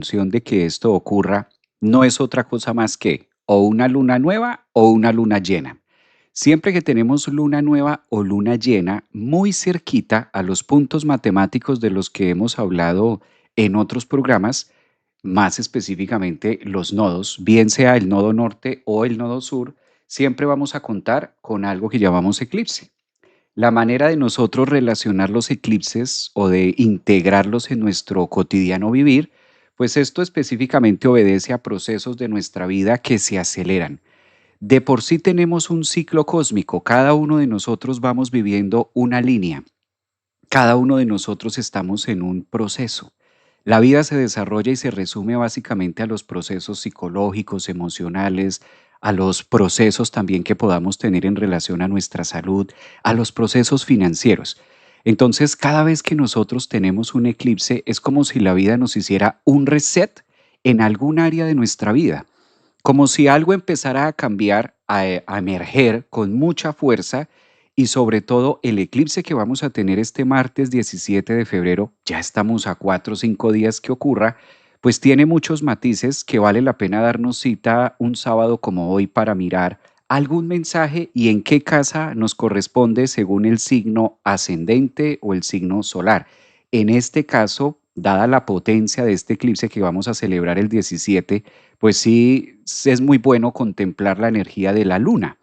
función de que esto ocurra no es otra cosa más que o una luna nueva o una luna llena. Siempre que tenemos luna nueva o luna llena muy cerquita a los puntos matemáticos de los que hemos hablado en otros programas, más específicamente los nodos, bien sea el nodo norte o el nodo sur, siempre vamos a contar con algo que llamamos eclipse. La manera de nosotros relacionar los eclipses o de integrarlos en nuestro cotidiano vivir, pues esto específicamente obedece a procesos de nuestra vida que se aceleran. De por sí tenemos un ciclo cósmico, cada uno de nosotros vamos viviendo una línea, cada uno de nosotros estamos en un proceso. La vida se desarrolla y se resume básicamente a los procesos psicológicos, emocionales, a los procesos también que podamos tener en relación a nuestra salud, a los procesos financieros. Entonces, cada vez que nosotros tenemos un eclipse, es como si la vida nos hiciera un reset en algún área de nuestra vida, como si algo empezara a cambiar, a emerger con mucha fuerza y sobre todo el eclipse que vamos a tener este martes 17 de febrero, ya estamos a 4 o 5 días que ocurra, pues tiene muchos matices que vale la pena darnos cita un sábado como hoy para mirar algún mensaje y en qué casa nos corresponde según el signo ascendente o el signo solar. En este caso, dada la potencia de este eclipse que vamos a celebrar el 17, pues sí es muy bueno contemplar la energía de la luna.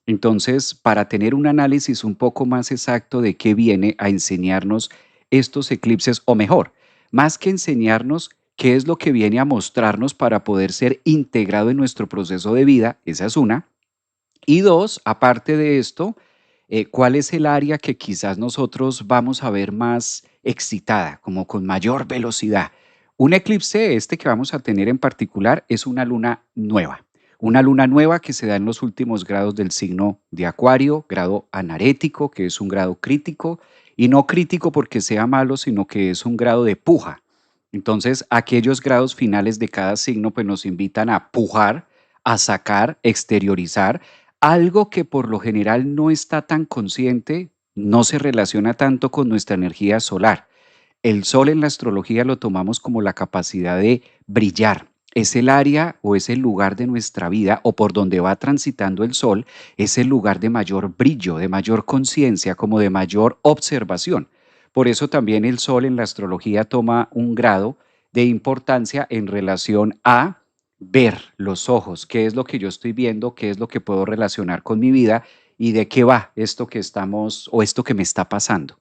Entonces, para tener un análisis un poco más exacto de qué viene a enseñarnos estos eclipses, o mejor, más que enseñarnos qué es lo que viene a mostrarnos para poder ser integrado en nuestro proceso de vida, esa es una. Y dos, aparte de esto, ¿cuál es el área que quizás nosotros vamos a ver más excitada, como con mayor velocidad? Un eclipse, este que vamos a tener en particular, es una luna nueva que se da en los últimos grados del signo de Acuario, grado anarético, que es un grado crítico, y no crítico porque sea malo, sino que es un grado de puja. Entonces, aquellos grados finales de cada signo pues nos invitan a pujar, a sacar, exteriorizar algo que por lo general no está tan consciente, no se relaciona tanto con nuestra energía solar. El sol en la astrología lo tomamos como la capacidad de brillar. Es el área o es el lugar de nuestra vida o por donde va transitando el sol, es el lugar de mayor brillo, de mayor conciencia, como de mayor observación. Por eso también el sol en la astrología toma un grado de importancia en relación a ver los ojos, qué es lo que yo estoy viendo, qué es lo que puedo relacionar con mi vida y de qué va esto que estamos o esto que me está pasando.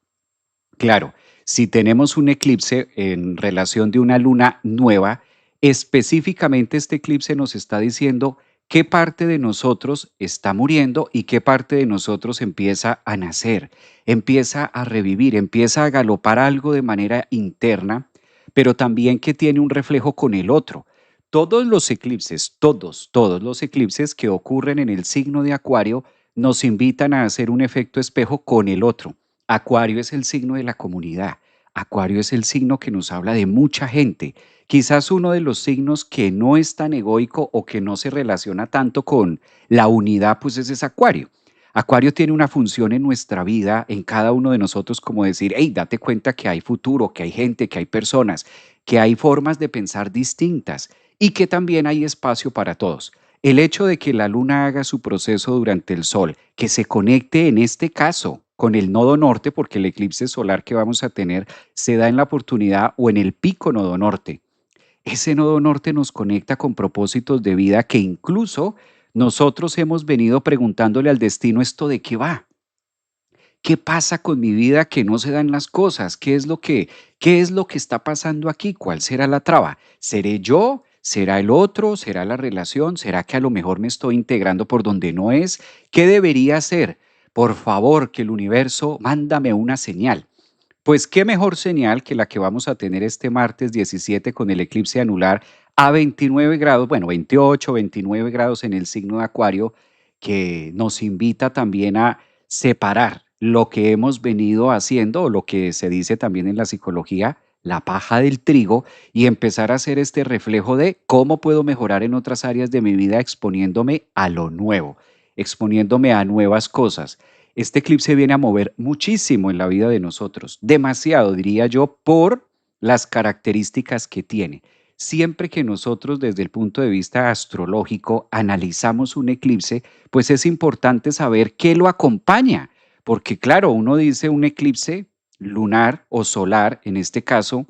Claro, si tenemos un eclipse en relación de una luna nueva, específicamente este eclipse nos está diciendo qué parte de nosotros está muriendo y qué parte de nosotros empieza a nacer, empieza a revivir, empieza a galopar algo de manera interna, pero también que tiene un reflejo con el otro. Todos los eclipses, todos los eclipses que ocurren en el signo de Acuario nos invitan a hacer un efecto espejo con el otro. Acuario es el signo de la comunidad. Acuario es el signo que nos habla de mucha gente. Quizás uno de los signos que no es tan egoico o que no se relaciona tanto con la unidad, pues ese es Acuario. Acuario tiene una función en nuestra vida, en cada uno de nosotros, como decir, hey, date cuenta que hay futuro, que hay gente, que hay personas, que hay formas de pensar distintas y que también hay espacio para todos. El hecho de que la luna haga su proceso durante el sol, que se conecte en este caso con el nodo norte, porque el eclipse solar que vamos a tener se da en la oportunidad o en el pico nodo norte. Ese nodo norte nos conecta con propósitos de vida que incluso nosotros hemos venido preguntándole al destino esto de qué va. ¿Qué pasa con mi vida que no se dan las cosas? Qué es lo que está pasando aquí? ¿Cuál será la traba? ¿Seré yo? ¿Será el otro? ¿Será la relación? ¿Será que a lo mejor me estoy integrando por donde no es? ¿Qué debería hacer? Por favor, que el universo mándame una señal. Pues qué mejor señal que la que vamos a tener este martes 17 con el eclipse anular a 29 grados, bueno, 28, 29 grados en el signo de Acuario, que nos invita también a separar lo que hemos venido haciendo o lo que se dice también en la psicología, la paja del trigo, y empezar a hacer este reflejo de cómo puedo mejorar en otras áreas de mi vida exponiéndome a lo nuevo, exponiéndome a nuevas cosas. Este eclipse viene a mover muchísimo en la vida de nosotros, demasiado diría yo, por las características que tiene. Siempre que nosotros desde el punto de vista astrológico analizamos un eclipse, pues es importante saber qué lo acompaña, porque claro, uno dice un eclipse lunar o solar, en este caso,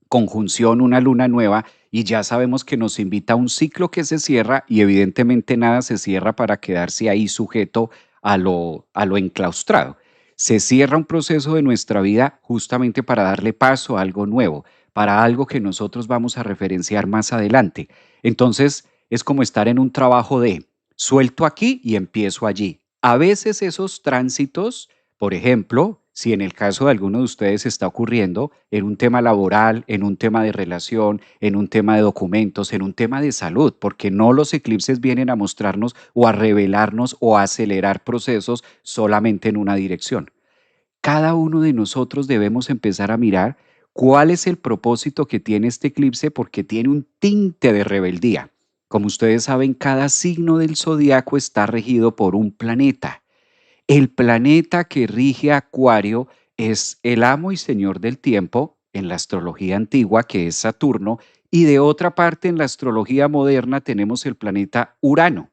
conjunción una luna nueva, y ya sabemos que nos invita a un ciclo que se cierra y evidentemente nada se cierra para quedarse ahí sujeto a lo enclaustrado. Se cierra un proceso de nuestra vida justamente para darle paso a algo nuevo, para algo que nosotros vamos a referenciar más adelante. Entonces es como estar en un trabajo de suelto aquí y empiezo allí. A veces esos tránsitos, por ejemplo, si en el caso de alguno de ustedes está ocurriendo en un tema laboral, en un tema de relación, en un tema de documentos, en un tema de salud, porque no los eclipses vienen a mostrarnos o a revelarnos o a acelerar procesos solamente en una dirección. Cada uno de nosotros debemos empezar a mirar cuál es el propósito que tiene este eclipse porque tiene un tinte de rebeldía. Como ustedes saben, cada signo del zodiaco está regido por un planeta. El planeta que rige Acuario es el amo y señor del tiempo en la astrología antigua, que es Saturno, y de otra parte en la astrología moderna tenemos el planeta Urano.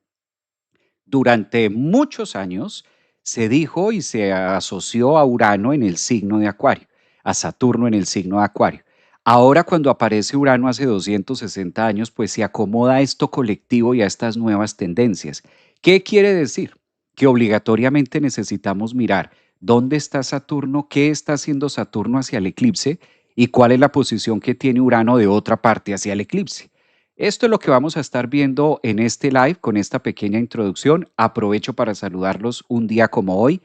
Durante muchos años se dijo y se asoció a Urano en el signo de Acuario, a Saturno en el signo de Acuario. Ahora cuando aparece Urano hace 260 años, pues se acomoda a esto colectivo y a estas nuevas tendencias. ¿Qué quiere decir? Que obligatoriamente necesitamos mirar dónde está Saturno, qué está haciendo Saturno hacia el eclipse y cuál es la posición que tiene Urano de otra parte hacia el eclipse. Esto es lo que vamos a estar viendo en este live con esta pequeña introducción. Aprovecho para saludarlos un día como hoy,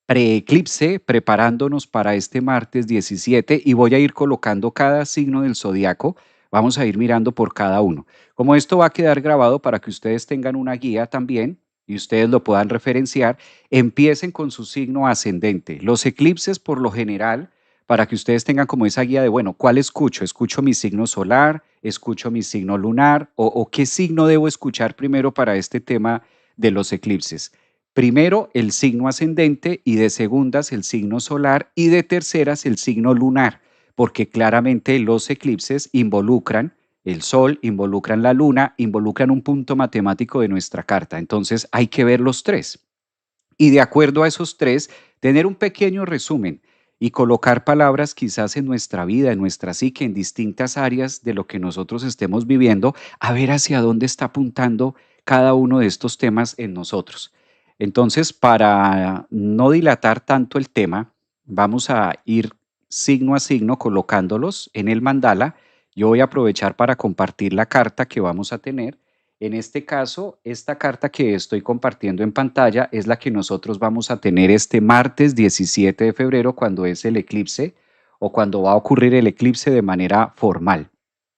preeclipse, preparándonos para este martes 17 y voy a ir colocando cada signo del zodiaco. Vamos a ir mirando por cada uno. Como esto va a quedar grabado para que ustedes tengan una guía también y ustedes lo puedan referenciar, empiecen con su signo ascendente. Los eclipses por lo general para que ustedes tengan como esa guía de, bueno, ¿cuál escucho? ¿Escucho mi signo solar? ¿Escucho mi signo lunar? ¿O qué signo debo escuchar primero para este tema de los eclipses? Primero el signo ascendente y de segundas el signo solar y de terceras el signo lunar, porque claramente los eclipses involucran el sol, involucran la luna, involucran un punto matemático de nuestra carta. Entonces hay que ver los tres y de acuerdo a esos tres, tener un pequeño resumen y colocar palabras quizás en nuestra vida, en nuestra psique, en distintas áreas de lo que nosotros estemos viviendo, a ver hacia dónde está apuntando cada uno de estos temas en nosotros. Entonces, para no dilatar tanto el tema, vamos a ir signo a signo colocándolos en el mandala. Yo voy a aprovechar para compartir la carta que vamos a tener. En este caso, esta carta que estoy compartiendo en pantalla es la que nosotros vamos a tener este martes 17 de febrero cuando es el eclipse o cuando va a ocurrir el eclipse de manera formal,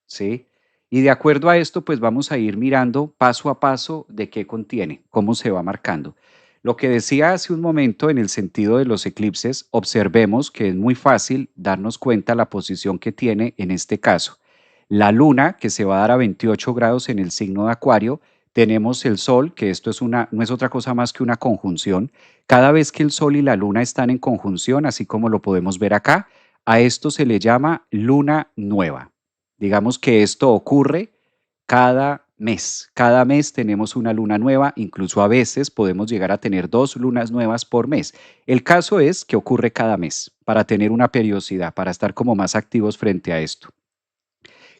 ¿sí? Y de acuerdo a esto, pues vamos a ir mirando paso a paso de qué contiene, cómo se va marcando. Lo que decía hace un momento en el sentido de los eclipses, observemos que es muy fácil darnos cuenta la posición que tiene en este caso. La luna, que se va a dar a 28 grados en el signo de Acuario, tenemos el sol, que esto es no es otra cosa más que una conjunción. Cada vez que el sol y la luna están en conjunción, así como lo podemos ver acá, a esto se le llama luna nueva. Digamos que esto ocurre cada mes. Cada mes tenemos una luna nueva, incluso a veces podemos llegar a tener dos lunas nuevas por mes. El caso es que ocurre cada mes para tener una periodicidad, para estar como más activos frente a esto.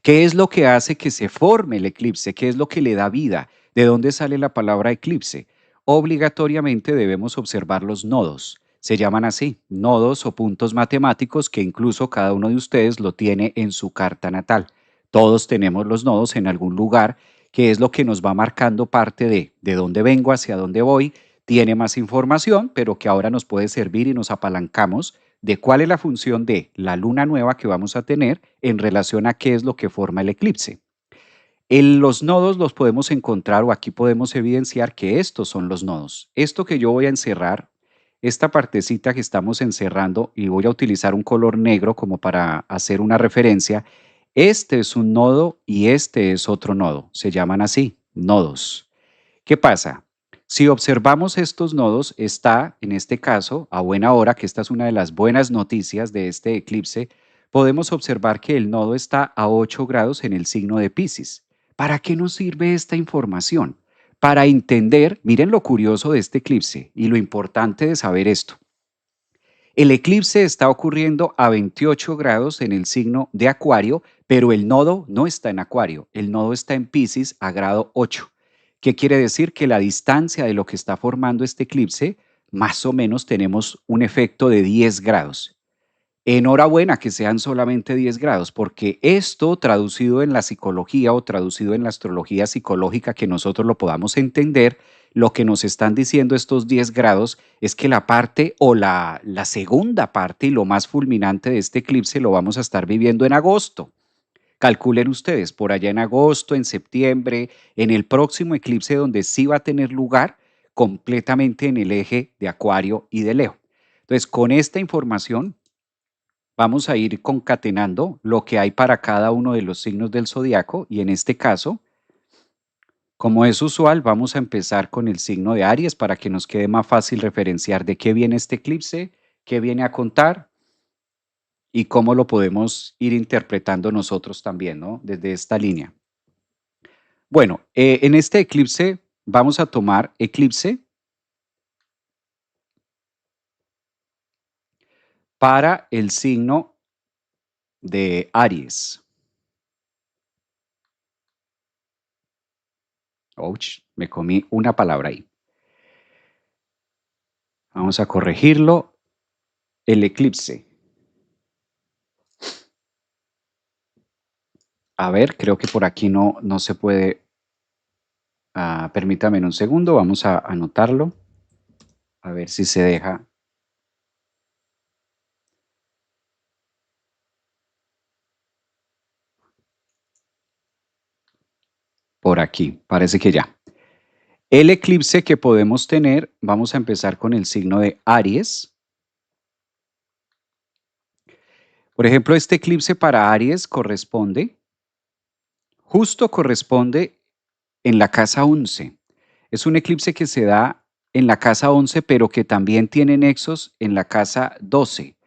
¿Qué es lo que hace que se forme el eclipse? ¿Qué es lo que le da vida? ¿De dónde sale la palabra eclipse? Obligatoriamente debemos observar los nodos. Se llaman así, nodos o puntos matemáticos que incluso cada uno de ustedes lo tiene en su carta natal. Todos tenemos los nodos en algún lugar, que es lo que nos va marcando parte de dónde vengo, hacia dónde voy. Tiene más información, pero que ahora nos puede servir y nos apalancamos de cuál es la función de la luna nueva que vamos a tener en relación a qué es lo que forma el eclipse. Los nodos los podemos encontrar o aquí podemos evidenciar que estos son los nodos. Esto que yo voy a encerrar, esta partecita que estamos encerrando y voy a utilizar un color negro como para hacer una referencia, este es un nodo y este es otro nodo. Se llaman así, nodos. ¿Qué pasa? Si observamos estos nodos, está en este caso a buena hora, que esta es una de las buenas noticias de este eclipse, podemos observar que el nodo está a 8 grados en el signo de Piscis. ¿Para qué nos sirve esta información? Para entender, miren lo curioso de este eclipse y lo importante de saber esto. El eclipse está ocurriendo a 28 grados en el signo de Acuario, pero el nodo no está en Acuario, el nodo está en Piscis a grado 8. ¿Qué quiere decir? Que la distancia de lo que está formando este eclipse, más o menos tenemos un efecto de 10 grados. Enhorabuena que sean solamente 10 grados, porque esto traducido en la psicología o traducido en la astrología psicológica que nosotros lo podamos entender, lo que nos están diciendo estos 10 grados es que la parte o la segunda parte y lo más fulminante de este eclipse lo vamos a estar viviendo en agosto. Calculen ustedes, por allá en agosto, en septiembre, en el próximo eclipse donde sí va a tener lugar completamente en el eje de Acuario y de Leo. Entonces, con esta información vamos a ir concatenando lo que hay para cada uno de los signos del zodiaco y en este caso, como es usual, vamos a empezar con el signo de Aries para que nos quede más fácil referenciar de qué viene este eclipse, qué viene a contar y cómo lo podemos ir interpretando nosotros también, ¿no? Desde esta línea. Bueno, en este eclipse vamos a tomar eclipse para el signo de Aries. Ouch, me comí una palabra ahí. Vamos a corregirlo. El eclipse. A ver, creo que por aquí no se puede. Permítame un segundo, vamos a anotarlo. A ver si se deja. Por aquí, parece que ya. El eclipse que podemos tener, vamos a empezar con el signo de Aries. Por ejemplo, este eclipse para Aries corresponde en la casa 11. Es un eclipse que se da en la casa 11, pero que también tiene nexos en la casa 12.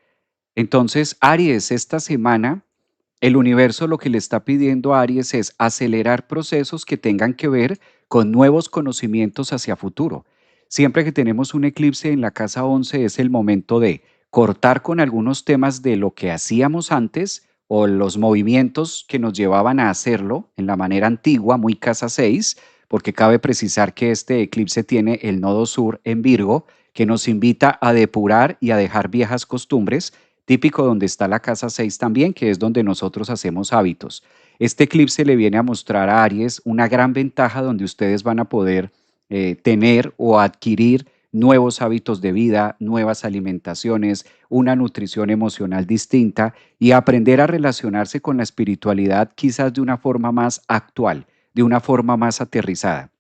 Entonces, Aries, esta semana, el universo lo que le está pidiendo a Aries es acelerar procesos que tengan que ver con nuevos conocimientos hacia futuro. Siempre que tenemos un eclipse en la casa 11 es el momento de cortar con algunos temas de lo que hacíamos antes o los movimientos que nos llevaban a hacerlo en la manera antigua, muy casa 6, porque cabe precisar que este eclipse tiene el nodo sur en Virgo, que nos invita a depurar y a dejar viejas costumbres, típico donde está la casa 6 también, que es donde nosotros hacemos hábitos. Este eclipse le viene a mostrar a Aries una gran ventaja donde ustedes van a poder tener o adquirir nuevos hábitos de vida, nuevas alimentaciones, una nutrición emocional distinta y aprender a relacionarse con la espiritualidad quizás de una forma más actual, de una forma más aterrizada.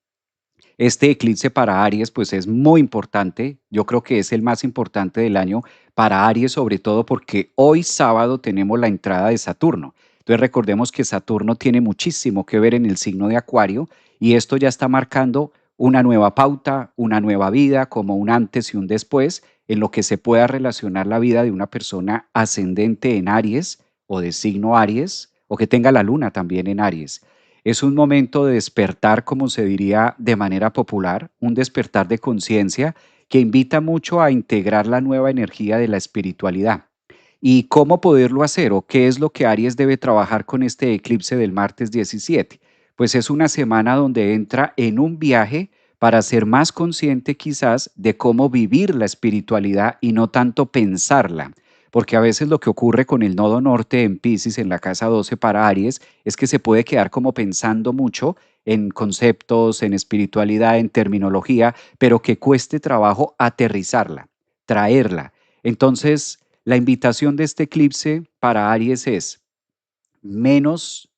Este eclipse para Aries pues es muy importante, yo creo que es el más importante del año para Aries, sobre todo porque hoy sábado tenemos la entrada de Saturno. Entonces recordemos que Saturno tiene muchísimo que ver en el signo de Acuario y esto ya está marcando una nueva pauta, una nueva vida, como un antes y un después, en lo que se pueda relacionar la vida de una persona ascendente en Aries o de signo Aries o que tenga la luna también en Aries. Es un momento de despertar, como se diría de manera popular, un despertar de conciencia que invita mucho a integrar la nueva energía de la espiritualidad. ¿Y cómo poderlo hacer o qué es lo que Aries debe trabajar con este eclipse del martes 17? Pues es una semana donde entra en un viaje para ser más consciente quizás de cómo vivir la espiritualidad y no tanto pensarla. Porque a veces lo que ocurre con el nodo norte en Pisces, en la casa 12 para Aries, es que se puede quedar como pensando mucho en conceptos, en espiritualidad, en terminología, pero que cueste trabajo aterrizarla, traerla. Entonces, la invitación de este eclipse para Aries es menos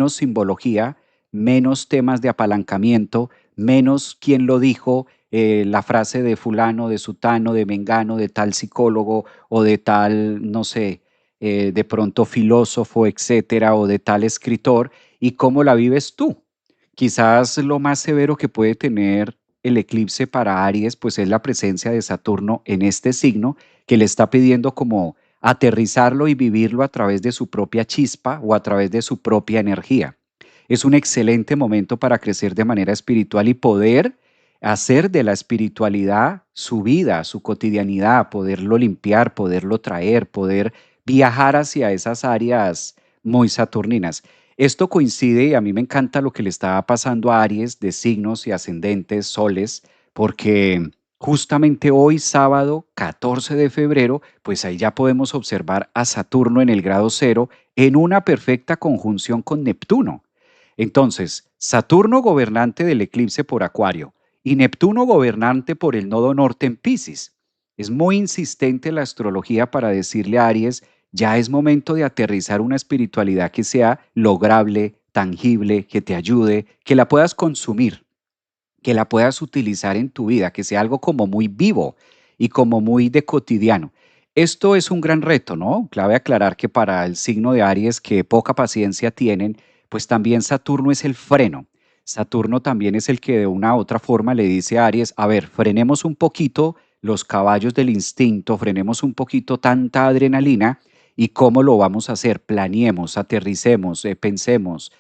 simbología, menos temas de apalancamiento, menos quién lo dijo, la frase de fulano, de sutano, de mengano, de tal psicólogo o de tal, no sé, de pronto filósofo, etcétera, o de tal escritor, y cómo la vives tú. Quizás lo más severo que puede tener el eclipse para Aries, pues es la presencia de Saturno en este signo que le está pidiendo como aterrizarlo y vivirlo a través de su propia chispa o a través de su propia energía. Es un excelente momento para crecer de manera espiritual y poder hacer de la espiritualidad su vida, su cotidianidad, poderlo limpiar, poderlo traer, poder viajar hacia esas áreas muy saturninas. Esto coincide y a mí me encanta lo que le estaba pasando a Aries de signos y ascendentes, soles, porque justamente hoy, sábado 14 de febrero, pues ahí ya podemos observar a Saturno en el grado cero en una perfecta conjunción con Neptuno. Entonces, Saturno gobernante del eclipse por Acuario y Neptuno gobernante por el nodo norte en Piscis. Es muy insistente la astrología para decirle a Aries, ya es momento de aterrizar una espiritualidad que sea lograble, tangible, que te ayude, que la puedas consumir, que la puedas utilizar en tu vida, que sea algo como muy vivo y como muy de cotidiano. Esto es un gran reto, ¿no? Clave aclarar que para el signo de Aries, que poca paciencia tienen, pues también Saturno es el freno. Saturno también es el que de una u otra forma le dice a Aries, a ver, frenemos un poquito los caballos del instinto, frenemos un poquito tanta adrenalina y cómo lo vamos a hacer, planeemos, aterricemos, pensemos,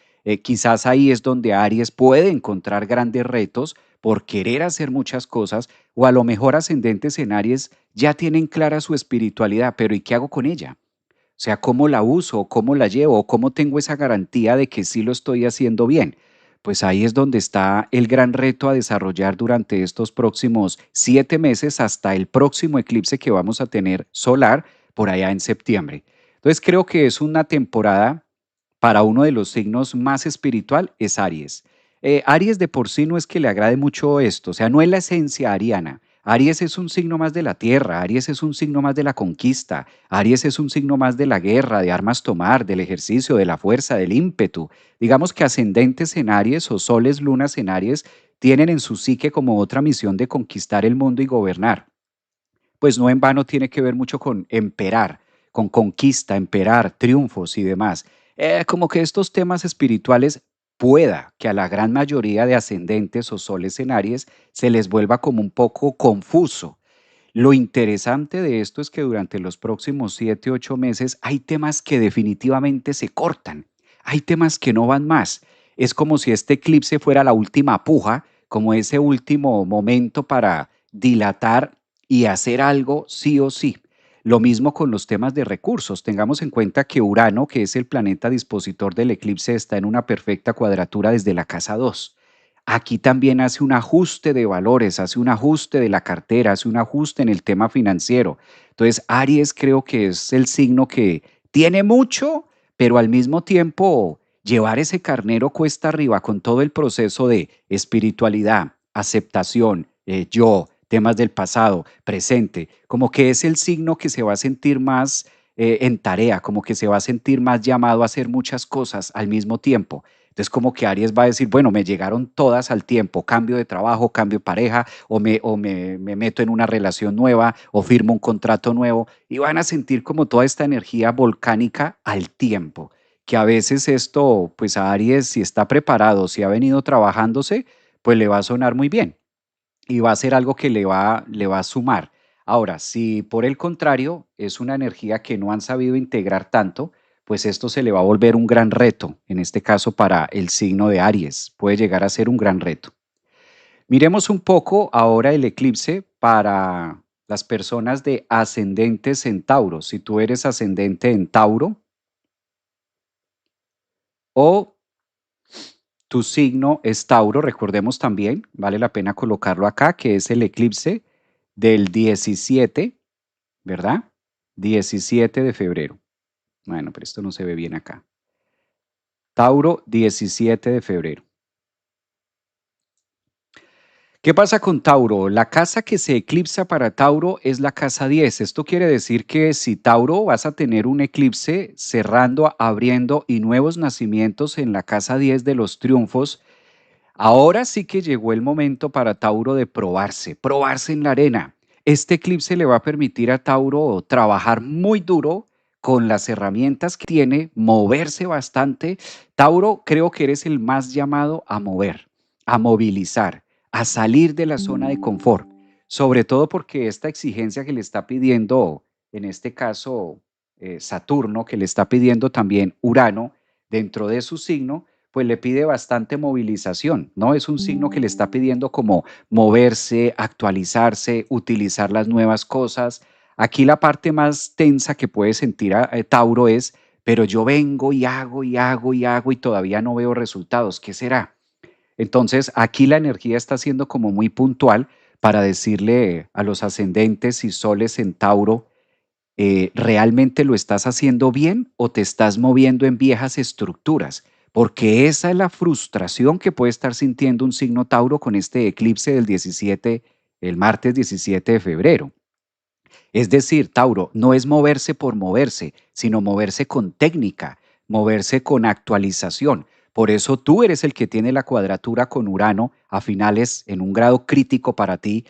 quizás ahí es donde Aries puede encontrar grandes retos por querer hacer muchas cosas, o a lo mejor ascendentes en Aries ya tienen clara su espiritualidad, pero ¿y qué hago con ella? O sea, ¿cómo la uso? ¿Cómo la llevo? ¿Cómo tengo esa garantía de que sí lo estoy haciendo bien? Pues ahí es donde está el gran reto a desarrollar durante estos próximos 7 meses hasta el próximo eclipse que vamos a tener solar por allá en septiembre. Entonces creo que es una temporada para uno de los signos más espiritual es Aries. Aries de por sí no es que le agrade mucho esto, o sea, no es la esencia ariana. Aries es un signo más de la tierra, Aries es un signo más de la conquista, Aries es un signo más de la guerra, de armas tomar, del ejercicio, de la fuerza, del ímpetu. Digamos que ascendentes en Aries o soles, lunas en Aries tienen en su psique como otra misión de conquistar el mundo y gobernar. Pues no en vano tiene que ver mucho con emperar, con conquista, emperar, triunfos y demás. Como que estos temas espirituales pueda que a la gran mayoría de ascendentes o soles en Aries se les vuelva como un poco confuso. Lo interesante de esto es que durante los próximos 7, 8 meses hay temas que definitivamente se cortan, hay temas que no van más. Es como si este eclipse fuera la última puja, como ese último momento para dilatar y hacer algo sí o sí. Lo mismo con los temas de recursos. Tengamos en cuenta que Urano, que es el planeta dispositor del eclipse, está en una perfecta cuadratura desde la casa 2. Aquí también hace un ajuste de valores, hace un ajuste de la cartera, hace un ajuste en el tema financiero. Entonces, Aries creo que es el signo que tiene mucho, pero al mismo tiempo llevar ese carnero cuesta arriba con todo el proceso de espiritualidad, aceptación, yo, temas del pasado, presente, como que es el signo que se va a sentir más en tarea, como que se va a sentir más llamado a hacer muchas cosas al mismo tiempo. Entonces, como que Aries va a decir, bueno, me llegaron todas al tiempo, cambio de trabajo, cambio de pareja, me meto en una relación nueva, o firmo un contrato nuevo, y van a sentir como toda esta energía volcánica al tiempo, que a veces esto, pues a Aries, si está preparado, si ha venido trabajándose, pues le va a sonar muy bien y va a ser algo que le va a sumar. Ahora, si por el contrario es una energía que no han sabido integrar tanto, pues esto se le va a volver un gran reto, en este caso para el signo de Aries, puede llegar a ser un gran reto. Miremos un poco ahora el eclipse para las personas de ascendentes en Tauro. Si tú eres ascendente en Tauro o tu signo es Tauro, recordemos también, vale la pena colocarlo acá, que es el eclipse del 17, ¿verdad? 17 de febrero. Bueno, pero esto no se ve bien acá. Tauro, 17 de febrero. ¿Qué pasa con Tauro? La casa que se eclipsa para Tauro es la casa 10. Esto quiere decir que si Tauro vas a tener un eclipse cerrando, abriendo y nuevos nacimientos en la casa 10 de los triunfos. Ahora sí que llegó el momento para Tauro de probarse, probarse en la arena. Este eclipse le va a permitir a Tauro trabajar muy duro con las herramientas que tiene, moverse bastante. Tauro, creo que eres el más llamado a mover, a movilizar, a salir de la zona de confort, sobre todo porque esta exigencia que le está pidiendo, en este caso, Saturno, que le está pidiendo también Urano dentro de su signo, pues le pide bastante movilización, ¿no? Es un signo que le está pidiendo como moverse, actualizarse, utilizar las nuevas cosas. Aquí la parte más tensa que puede sentir Tauro es, pero yo vengo y hago y hago y hago y todavía no veo resultados. ¿Qué será? Entonces, aquí la energía está siendo como muy puntual para decirle a los ascendentes y soles en Tauro, ¿realmente lo estás haciendo bien o te estás moviendo en viejas estructuras? Porque esa es la frustración que puede estar sintiendo un signo Tauro con este eclipse del 17, el martes 17 de febrero. Es decir, Tauro, no es moverse por moverse, sino moverse con técnica, moverse con actualización. Por eso tú eres el que tiene la cuadratura con Urano a finales en un grado crítico para ti.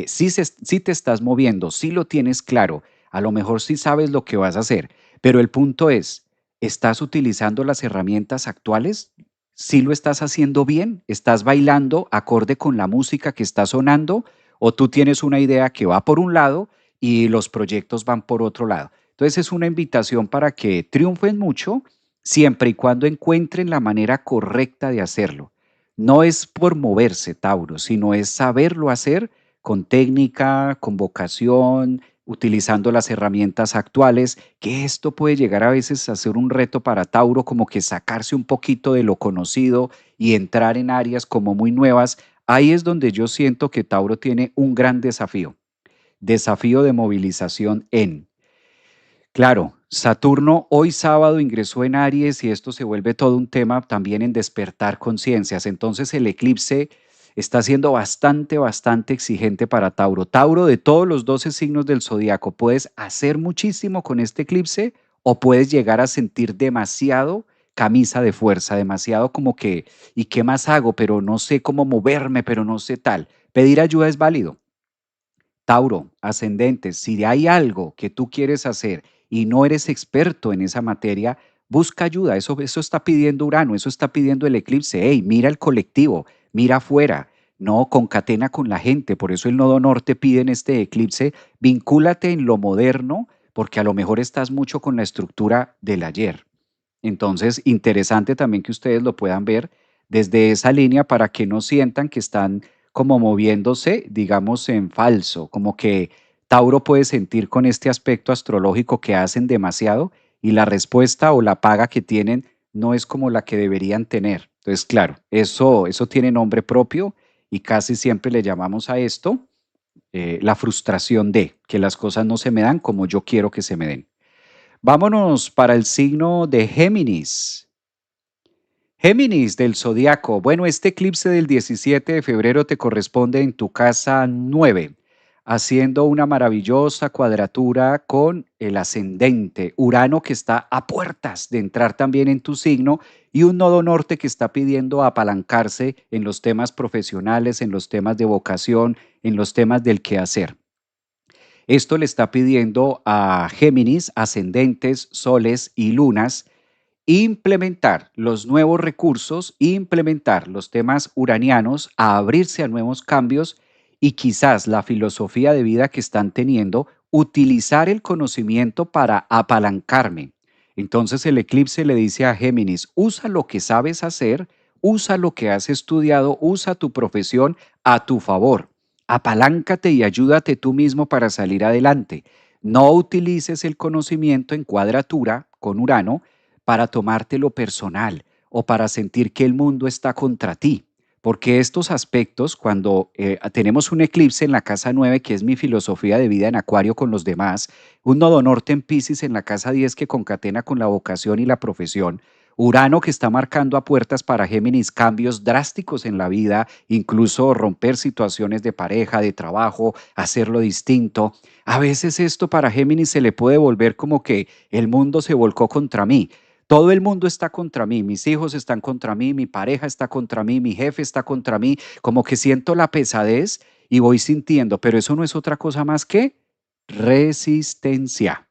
Sí te estás moviendo, sí lo tienes claro, a lo mejor sí sabes lo que vas a hacer, pero el punto es, ¿estás utilizando las herramientas actuales? ¿Sí lo estás haciendo bien? ¿Estás bailando acorde con la música que está sonando? ¿O tú tienes una idea que va por un lado y los proyectos van por otro lado? Entonces es una invitación para que triunfen mucho siempre y cuando encuentren la manera correcta de hacerlo. No es por moverse, Tauro, sino es saberlo hacer con técnica, con vocación, utilizando las herramientas actuales, que esto puede llegar a veces a ser un reto para Tauro, como que sacarse un poquito de lo conocido y entrar en áreas como muy nuevas. Ahí es donde yo siento que Tauro tiene un gran desafío. Desafío de movilización en. Claro, Saturno hoy sábado ingresó en Aries y esto se vuelve todo un tema también en despertar conciencias. Entonces el eclipse está siendo bastante, bastante exigente para Tauro. Tauro, de todos los 12 signos del zodiaco, puedes hacer muchísimo con este eclipse o puedes llegar a sentir demasiado camisa de fuerza, demasiado como que, ¿y qué más hago? Pero no sé cómo moverme, pero no sé tal. Pedir ayuda es válido. Tauro, ascendente, si hay algo que tú quieres hacer y no eres experto en esa materia, busca ayuda. Eso está pidiendo Urano, eso está pidiendo el eclipse. Hey, mira el colectivo, mira afuera. No, concatena con la gente. Por eso el nodo norte pide en este eclipse, vincúlate en lo moderno, porque a lo mejor estás mucho con la estructura del ayer. Entonces, interesante también que ustedes lo puedan ver desde esa línea para que no sientan que están como moviéndose, digamos, en falso, como que Tauro puede sentir con este aspecto astrológico que hacen demasiado y la respuesta o la paga que tienen no es como la que deberían tener. Entonces, claro, eso tiene nombre propio y casi siempre le llamamos a esto la frustración de que las cosas no se me dan como yo quiero que se me den. Vámonos para el signo de Géminis. Géminis del zodiaco. Bueno, este eclipse del 17 de febrero te corresponde en tu casa 9, haciendo una maravillosa cuadratura con el ascendente Urano que está a puertas de entrar también en tu signo y un nodo norte que está pidiendo apalancarse en los temas profesionales, en los temas de vocación, en los temas del quehacer. Esto le está pidiendo a Géminis, ascendentes, soles y lunas implementar los nuevos recursos, implementar los temas uranianos, a abrirse a nuevos cambios y quizás la filosofía de vida que están teniendo, utilizar el conocimiento para apalancarme. Entonces el eclipse le dice a Géminis, usa lo que sabes hacer, usa lo que has estudiado, usa tu profesión a tu favor. Apaláncate y ayúdate tú mismo para salir adelante. No utilices el conocimiento en cuadratura con Urano para tomártelo personal o para sentir que el mundo está contra ti. Porque estos aspectos, cuando tenemos un eclipse en la casa 9, que es mi filosofía de vida en Acuario con los demás, un nodo norte en Pisces en la casa 10 que concatena con la vocación y la profesión, Urano que está marcando a puertas para Géminis cambios drásticos en la vida, incluso romper situaciones de pareja, de trabajo, hacerlo distinto. A veces esto para Géminis se le puede volver como que el mundo se volcó contra mí. Todo el mundo está contra mí, mis hijos están contra mí, mi pareja está contra mí, mi jefe está contra mí, como que siento la pesadez y voy sintiendo, pero eso no es otra cosa más que resistencia.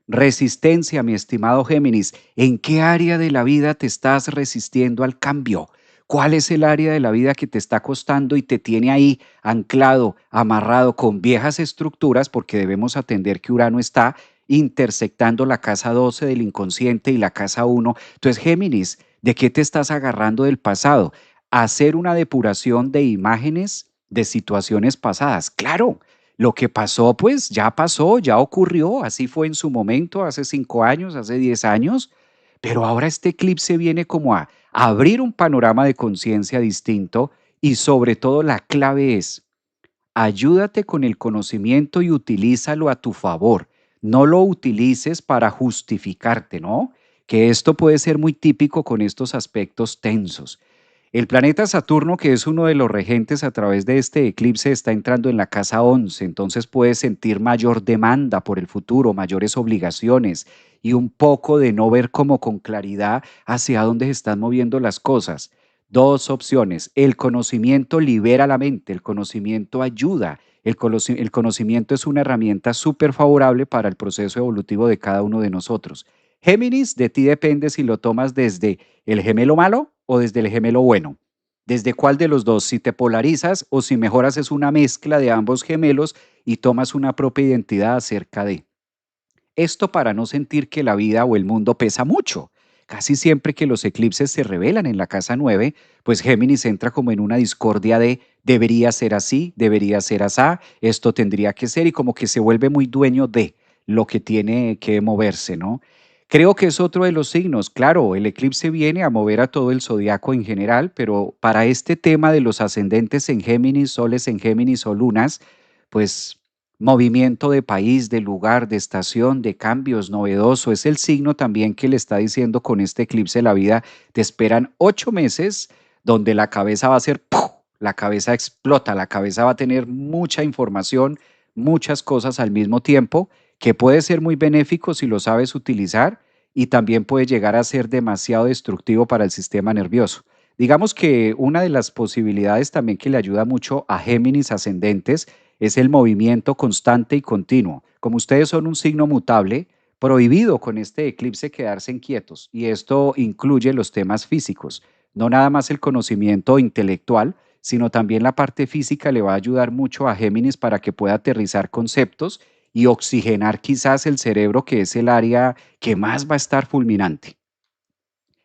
Resistencia, mi estimado Géminis. ¿En qué área de la vida te estás resistiendo al cambio? ¿Cuál es el área de la vida que te está costando y te tiene ahí anclado, amarrado con viejas estructuras? Porque debemos atender que Urano está intersectando la casa 12 del inconsciente y la casa uno. Entonces, Géminis, ¿de qué te estás agarrando del pasado? Hacer una depuración de imágenes de situaciones pasadas. Claro, lo que pasó, ya ocurrió, así fue en su momento, hace 5 años, hace 10 años, pero ahora este eclipse viene como a abrir un panorama de conciencia distinto y sobre todo la clave es: ayúdate con el conocimiento y utilízalo a tu favor. No lo utilices para justificarte, ¿no? Que esto puede ser muy típico con estos aspectos tensos. El planeta Saturno, que es uno de los regentes a través de este eclipse, está entrando en la casa 11, entonces puedes sentir mayor demanda por el futuro, mayores obligaciones y un poco de no ver como con claridad hacia dónde se están moviendo las cosas. Dos opciones. El conocimiento libera la mente, el conocimiento ayuda. El conocimiento es una herramienta súper favorable para el proceso evolutivo de cada uno de nosotros. Géminis, de ti depende si lo tomas desde el gemelo malo o desde el gemelo bueno. ¿Desde cuál de los dos? Si te polarizas o si mejor haces una mezcla de ambos gemelos y tomas una propia identidad acerca de. Esto para no sentir que la vida o el mundo pesa mucho. Casi siempre que los eclipses se revelan en la casa 9, pues Géminis entra como en una discordia de debería ser así, debería ser asá, esto tendría que ser y como que se vuelve muy dueño de lo que tiene que moverse, ¿no? Creo que es otro de los signos. Claro, el eclipse viene a mover a todo el zodiaco en general, pero para este tema de los ascendentes en Géminis, soles en Géminis o lunas, pues movimiento de país, de lugar, de estación, de cambios, novedoso. Es el signo también que le está diciendo con este eclipse la vida. Te esperan 8 meses donde la cabeza va a ser, ¡puf! La cabeza explota, la cabeza va a tener mucha información, muchas cosas al mismo tiempo, que puede ser muy benéfico si lo sabes utilizar y también puede llegar a ser demasiado destructivo para el sistema nervioso. Digamos que una de las posibilidades también que le ayuda mucho a Géminis ascendentes es el movimiento constante y continuo. Como ustedes son un signo mutable, prohibido con este eclipse quedarse inquietos, y esto incluye los temas físicos, no nada más el conocimiento intelectual, sino también la parte física le va a ayudar mucho a Géminis para que pueda aterrizar conceptos y oxigenar quizás el cerebro, que es el área que más va a estar fulminante.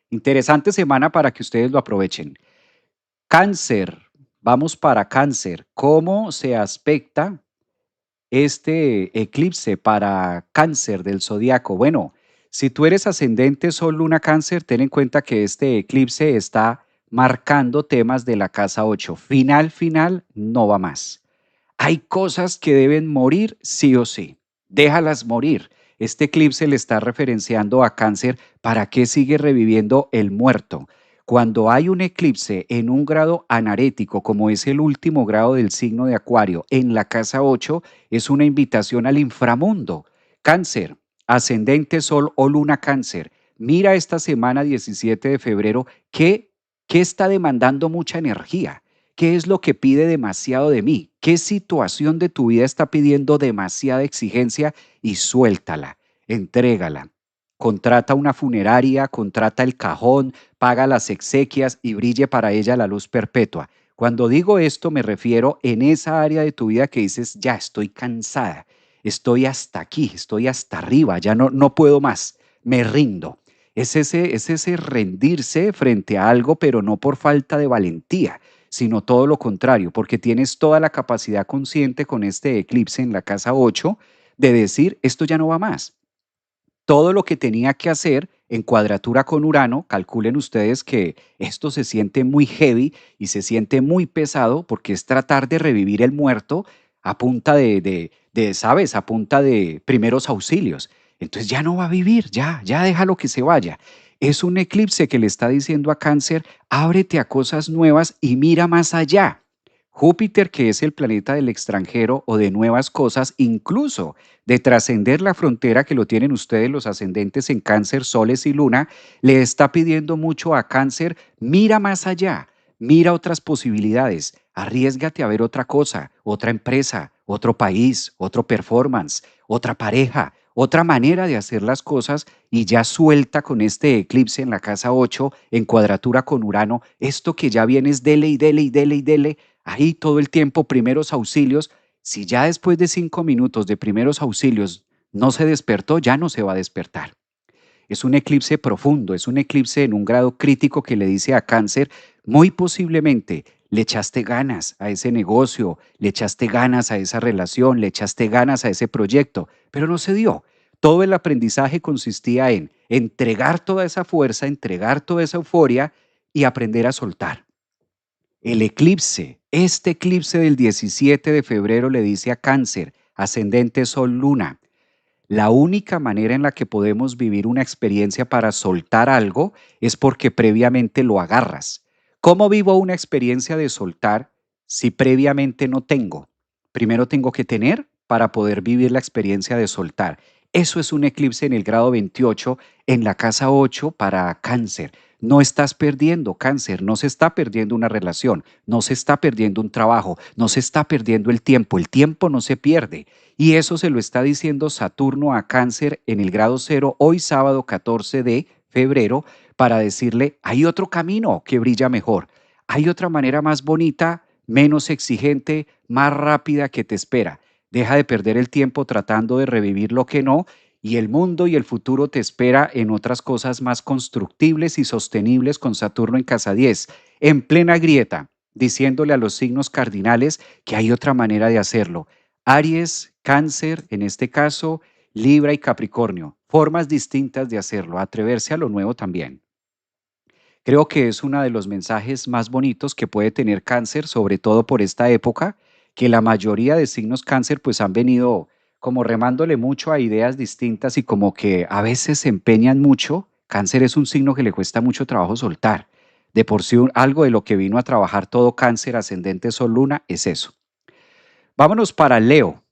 Interesante semana para que ustedes lo aprovechen. Cáncer, vamos para cáncer. ¿Cómo se aspecta este eclipse para cáncer del zodiaco? Bueno, si tú eres ascendente Sol, Luna, Cáncer, ten en cuenta que este eclipse está marcando temas de la casa 8. Final, no va más. Hay cosas que deben morir sí o sí. Déjalas morir. Este eclipse le está referenciando a Cáncer. ¿Para qué sigue reviviendo el muerto? Cuando hay un eclipse en un grado anarético, como es el último grado del signo de Acuario, en la casa 8, es una invitación al inframundo. Cáncer, ascendente Sol o Luna Cáncer. Mira esta semana 17 de febrero, ¿qué está demandando mucha energía? ¿Qué es lo que pide demasiado de mí? ¿Qué situación de tu vida está pidiendo demasiada exigencia? Y suéltala, entrégala. Contrata una funeraria, contrata el cajón, paga las exequias y brille para ella la luz perpetua. Cuando digo esto me refiero en esa área de tu vida que dices, ya estoy cansada, estoy hasta aquí, estoy hasta arriba, ya no puedo más, me rindo. Es ese rendirse frente a algo, pero no por falta de valentía, sino todo lo contrario, porque tienes toda la capacidad consciente con este eclipse en la casa 8 de decir, esto ya no va más. Todo lo que tenía que hacer en cuadratura con Urano, calculen ustedes que esto se siente muy heavy y se siente muy pesado porque es tratar de revivir el muerto a punta ¿sabes? A punta de primeros auxilios. Entonces ya no va a vivir, ya déjalo que se vaya. Es un eclipse que le está diciendo a Cáncer, ábrete a cosas nuevas y mira más allá. Júpiter, que es el planeta del extranjero o de nuevas cosas, incluso de trascender la frontera que lo tienen ustedes los ascendentes en Cáncer, Soles y Luna, le está pidiendo mucho a Cáncer, mira más allá, mira otras posibilidades, arriésgate a ver otra cosa, otra empresa, otro país, otro performance, otra pareja, otra manera de hacer las cosas y ya suelta con este eclipse en la casa 8 en cuadratura con Urano, esto que ya vienes dele y dele y dele y dele, ahí todo el tiempo primeros auxilios. Si ya después de 5 minutos de primeros auxilios No se despertó, ya no se va a despertar. Es un eclipse profundo, es un eclipse en un grado crítico que le dice a Cáncer, muy posiblemente le echaste ganas a ese negocio, le echaste ganas a esa relación, le echaste ganas a ese proyecto, pero no se dio. Todo el aprendizaje consistía en entregar toda esa fuerza, entregar toda esa euforia y aprender a soltar. El eclipse, este eclipse del 17 de febrero le dice a Cáncer, ascendente Sol Luna, la única manera en la que podemos vivir una experiencia para soltar algo es porque previamente lo agarras. ¿Cómo vivo una experiencia de soltar si previamente no tengo? Primero tengo que tener para poder vivir la experiencia de soltar. Eso es un eclipse en el grado 28 en la casa 8 para Cáncer. No estás perdiendo Cáncer, no se está perdiendo una relación, no se está perdiendo un trabajo, no se está perdiendo el tiempo no se pierde. Y eso se lo está diciendo Saturno a Cáncer en el grado cero hoy sábado 14 de febrero para decirle, hay otro camino que brilla mejor, hay otra manera más bonita, menos exigente, más rápida que te espera. Deja de perder el tiempo tratando de revivir lo que no y el mundo y el futuro te espera en otras cosas más constructibles y sostenibles con Saturno en casa 10, en plena grieta, diciéndole a los signos cardinales que hay otra manera de hacerlo. Aries, Cáncer, en este caso, Libra y Capricornio. Formas distintas de hacerlo, atreverse a lo nuevo también. Creo que es uno de los mensajes más bonitos que puede tener Cáncer, sobre todo por esta época, que la mayoría de signos Cáncer pues han venido como remándole mucho a ideas distintas y como que a veces se empeñan mucho. Cáncer es un signo que le cuesta mucho trabajo soltar. De por sí algo de lo que vino a trabajar todo Cáncer, ascendente Sol Luna, es eso. Vámonos para Leo,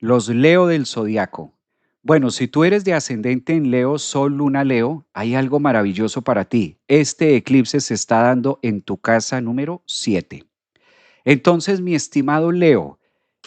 los Leo del zodiaco. Bueno, si tú eres de ascendente en Leo, Sol, Luna, Leo, hay algo maravilloso para ti. Este eclipse se está dando en tu casa número 7. Entonces, mi estimado Leo,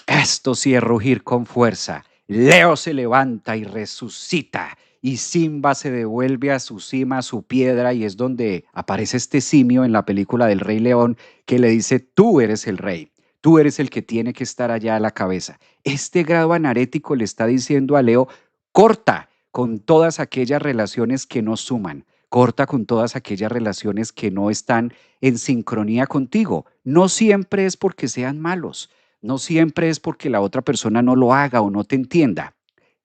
esto sí es rugir con fuerza. Leo se levanta y resucita y Simba se devuelve a su cima, a su piedra y es donde aparece este simio en la película del Rey León que le dice, tú eres el rey, tú eres el que tiene que estar allá a la cabeza. Este grado anarético le está diciendo a Leo, corta con todas aquellas relaciones que no suman, corta con todas aquellas relaciones que no están en sincronía contigo. No siempre es porque sean malos, no siempre es porque la otra persona no lo haga o no te entienda.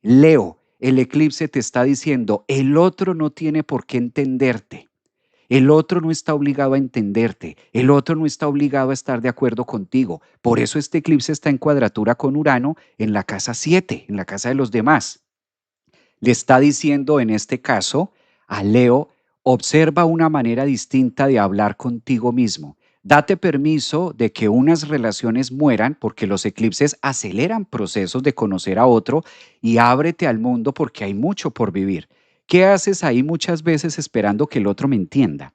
Leo, el eclipse te está diciendo, el otro no tiene por qué entenderte. El otro no está obligado a entenderte, el otro no está obligado a estar de acuerdo contigo. Por eso este eclipse está en cuadratura con Urano en la casa 7, en la casa de los demás. Le está diciendo en este caso a Leo, observa una manera distinta de hablar contigo mismo. Date permiso de que unas relaciones mueran porque los eclipses aceleran procesos de conocer a otro y ábrete al mundo porque hay mucho por vivir. ¿Qué haces ahí muchas veces esperando que el otro me entienda?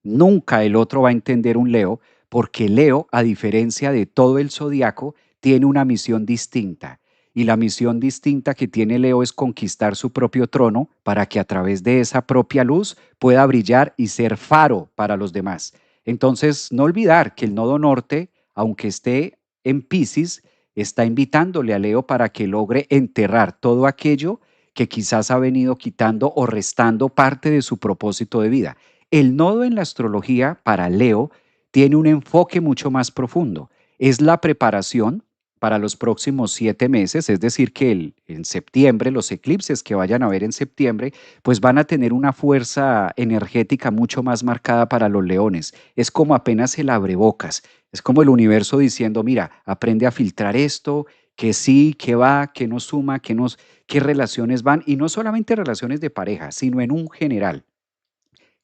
Nunca el otro va a entender un Leo, porque Leo, a diferencia de todo el zodiaco, tiene una misión distinta. Y la misión distinta que tiene Leo es conquistar su propio trono para que a través de esa propia luz pueda brillar y ser faro para los demás. Entonces, no olvidar que el nodo norte, aunque esté en Piscis, está invitándole a Leo para que logre enterrar todo aquello que quizás ha venido quitando o restando parte de su propósito de vida. El nodo en la astrología para Leo tiene un enfoque mucho más profundo. Es la preparación para los próximos 7 meses, es decir, que en septiembre, los eclipses que vayan a ver en septiembre, pues van a tener una fuerza energética mucho más marcada para los leones. Es como apenas el abrebocas, es como el universo diciendo, mira, aprende a filtrar esto, que sí, que va, que no suma, qué relaciones van, y no solamente relaciones de pareja, sino en un general.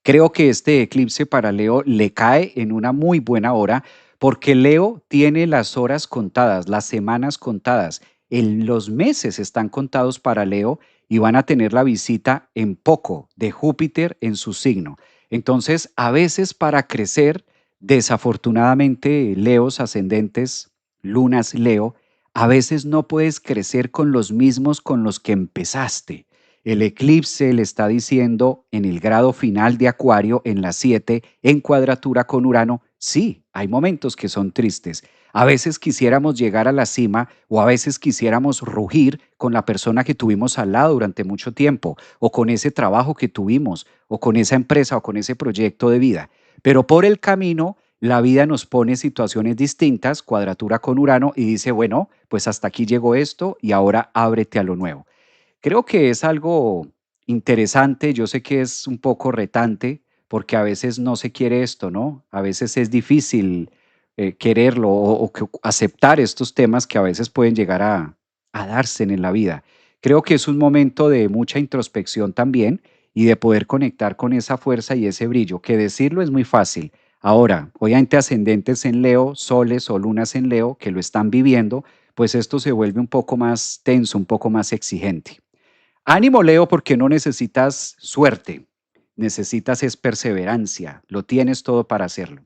Creo que este eclipse para Leo le cae en una muy buena hora porque Leo tiene las horas contadas, las semanas contadas, los meses están contados para Leo y van a tener la visita en poco de Júpiter en su signo. Entonces, a veces para crecer, desafortunadamente, Leos ascendentes, lunas Leo, a veces no puedes crecer con los mismos con los que empezaste. El eclipse le está diciendo en el grado final de Acuario, en la 7, en cuadratura con Urano, Sí, hay momentos que son tristes. A veces quisiéramos llegar a la cima o a veces quisiéramos rugir con la persona que tuvimos al lado durante mucho tiempo o con ese trabajo que tuvimos o con esa empresa o con ese proyecto de vida. Pero por el camino, la vida nos pone situaciones distintas, cuadratura con Urano, y dice, bueno, pues hasta aquí llegó esto y ahora ábrete a lo nuevo. Creo que es algo interesante, yo sé que es un poco retante, porque a veces no se quiere esto, ¿no? A veces es difícil quererlo o aceptar estos temas que a veces pueden llegar a darse en la vida. Creo que es un momento de mucha introspección también y de poder conectar con esa fuerza y ese brillo, que decirlo es muy fácil. Ahora, obviamente ascendentes en Leo, soles o lunas en Leo que lo están viviendo, pues esto se vuelve un poco más tenso, un poco más exigente. Ánimo, Leo, porque no necesitas suerte, necesitas es perseverancia, lo tienes todo para hacerlo.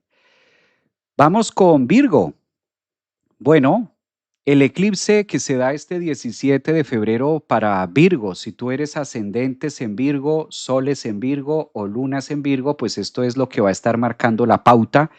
Vamos con Virgo. Bueno, el eclipse que se da este 17 de febrero para Virgo, si tú eres ascendentes en Virgo, soles en Virgo o lunas en Virgo, pues esto es lo que va a estar marcando la pauta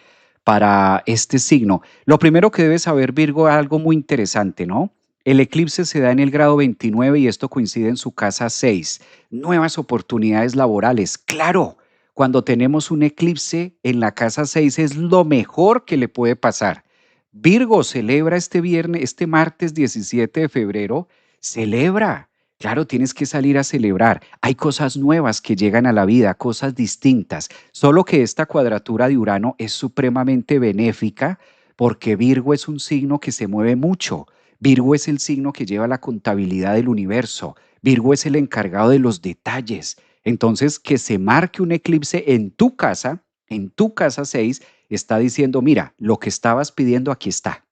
para este signo. Lo primero que debes saber, Virgo, es algo muy interesante, ¿no? El eclipse se da en el grado 29 y esto coincide en su casa 6. Nuevas oportunidades laborales. Claro, cuando tenemos un eclipse en la casa 6 es lo mejor que le puede pasar. Virgo celebra este viernes, este martes 17 de febrero, celebra. Claro, tienes que salir a celebrar. Hay cosas nuevas que llegan a la vida, cosas distintas. Solo que esta cuadratura de Urano es supremamente benéfica porque Virgo es un signo que se mueve mucho. Virgo es el signo que lleva la contabilidad del universo. Virgo es el encargado de los detalles. Entonces, que se marque un eclipse en tu casa 6 está diciendo, mira, lo que estabas pidiendo aquí está,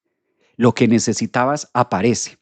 lo que necesitabas aparece.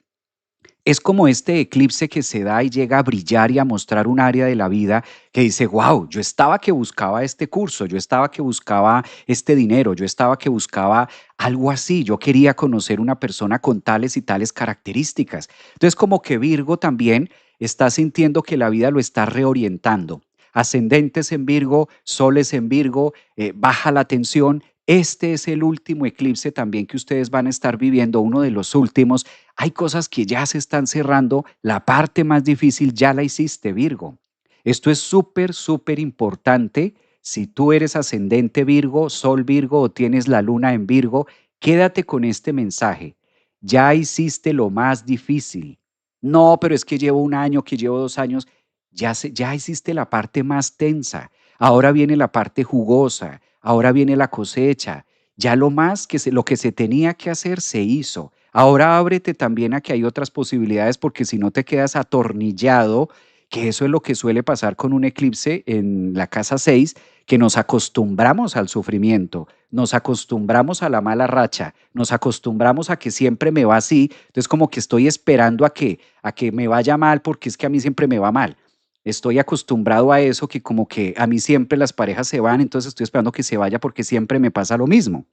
Es como este eclipse que se da y llega a brillar y a mostrar un área de la vida que dice, wow, yo estaba que buscaba este curso, yo estaba que buscaba este dinero, yo estaba que buscaba algo así, yo quería conocer una persona con tales y tales características. Entonces como que Virgo también está sintiendo que la vida lo está reorientando. Ascendentes en Virgo, soles en Virgo, baja la tensión. Este es el último eclipse también que ustedes van a estar viviendo, uno de los últimos. Hay cosas que ya se están cerrando, la parte más difícil ya la hiciste, Virgo. Esto es súper, súper importante. Si tú eres ascendente Virgo, Sol Virgo o tienes la luna en Virgo, quédate con este mensaje. Ya hiciste lo más difícil. No, pero es que llevo un año, que llevo 2 años. Ya hiciste la parte más tensa. Ahora viene la parte jugosa. Ahora viene la cosecha. Ya lo que se tenía que hacer se hizo. Ahora ábrete también a que hay otras posibilidades porque si no te quedas atornillado, que eso es lo que suele pasar con un eclipse en la casa 6, que nos acostumbramos al sufrimiento, nos acostumbramos a la mala racha, nos acostumbramos a que siempre me va así, entonces como que estoy esperando a que me vaya mal porque es que a mí siempre me va mal. Estoy acostumbrado a eso, que como que a mí siempre las parejas se van, entonces estoy esperando que se vaya porque siempre me pasa lo mismo.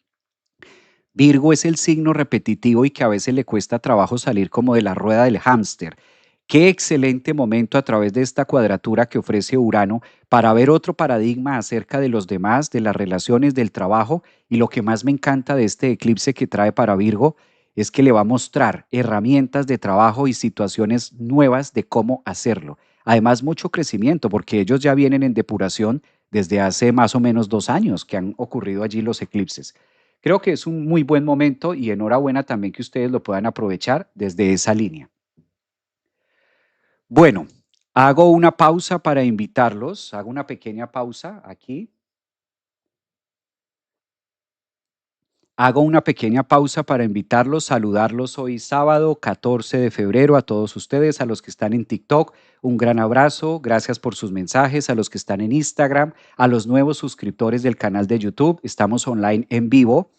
Virgo es el signo repetitivo y que a veces le cuesta trabajo salir como de la rueda del hámster. Qué excelente momento a través de esta cuadratura que ofrece Urano para ver otro paradigma acerca de los demás, de las relaciones, del trabajo. Y lo que más me encanta de este eclipse que trae para Virgo es que le va a mostrar herramientas de trabajo y situaciones nuevas de cómo hacerlo. Además, mucho crecimiento porque ellos ya vienen en depuración desde hace más o menos 2 años que han ocurrido allí los eclipses. Creo que es un muy buen momento y enhorabuena también que ustedes lo puedan aprovechar desde esa línea. Bueno, hago una pausa para invitarlos, hago una pequeña pausa aquí. Hago una pequeña pausa para invitarlos, saludarlos hoy sábado 14 de febrero a todos ustedes, a los que están en TikTok, un gran abrazo, gracias por sus mensajes, a los que están en Instagram, a los nuevos suscriptores del canal de YouTube, estamos online en vivo.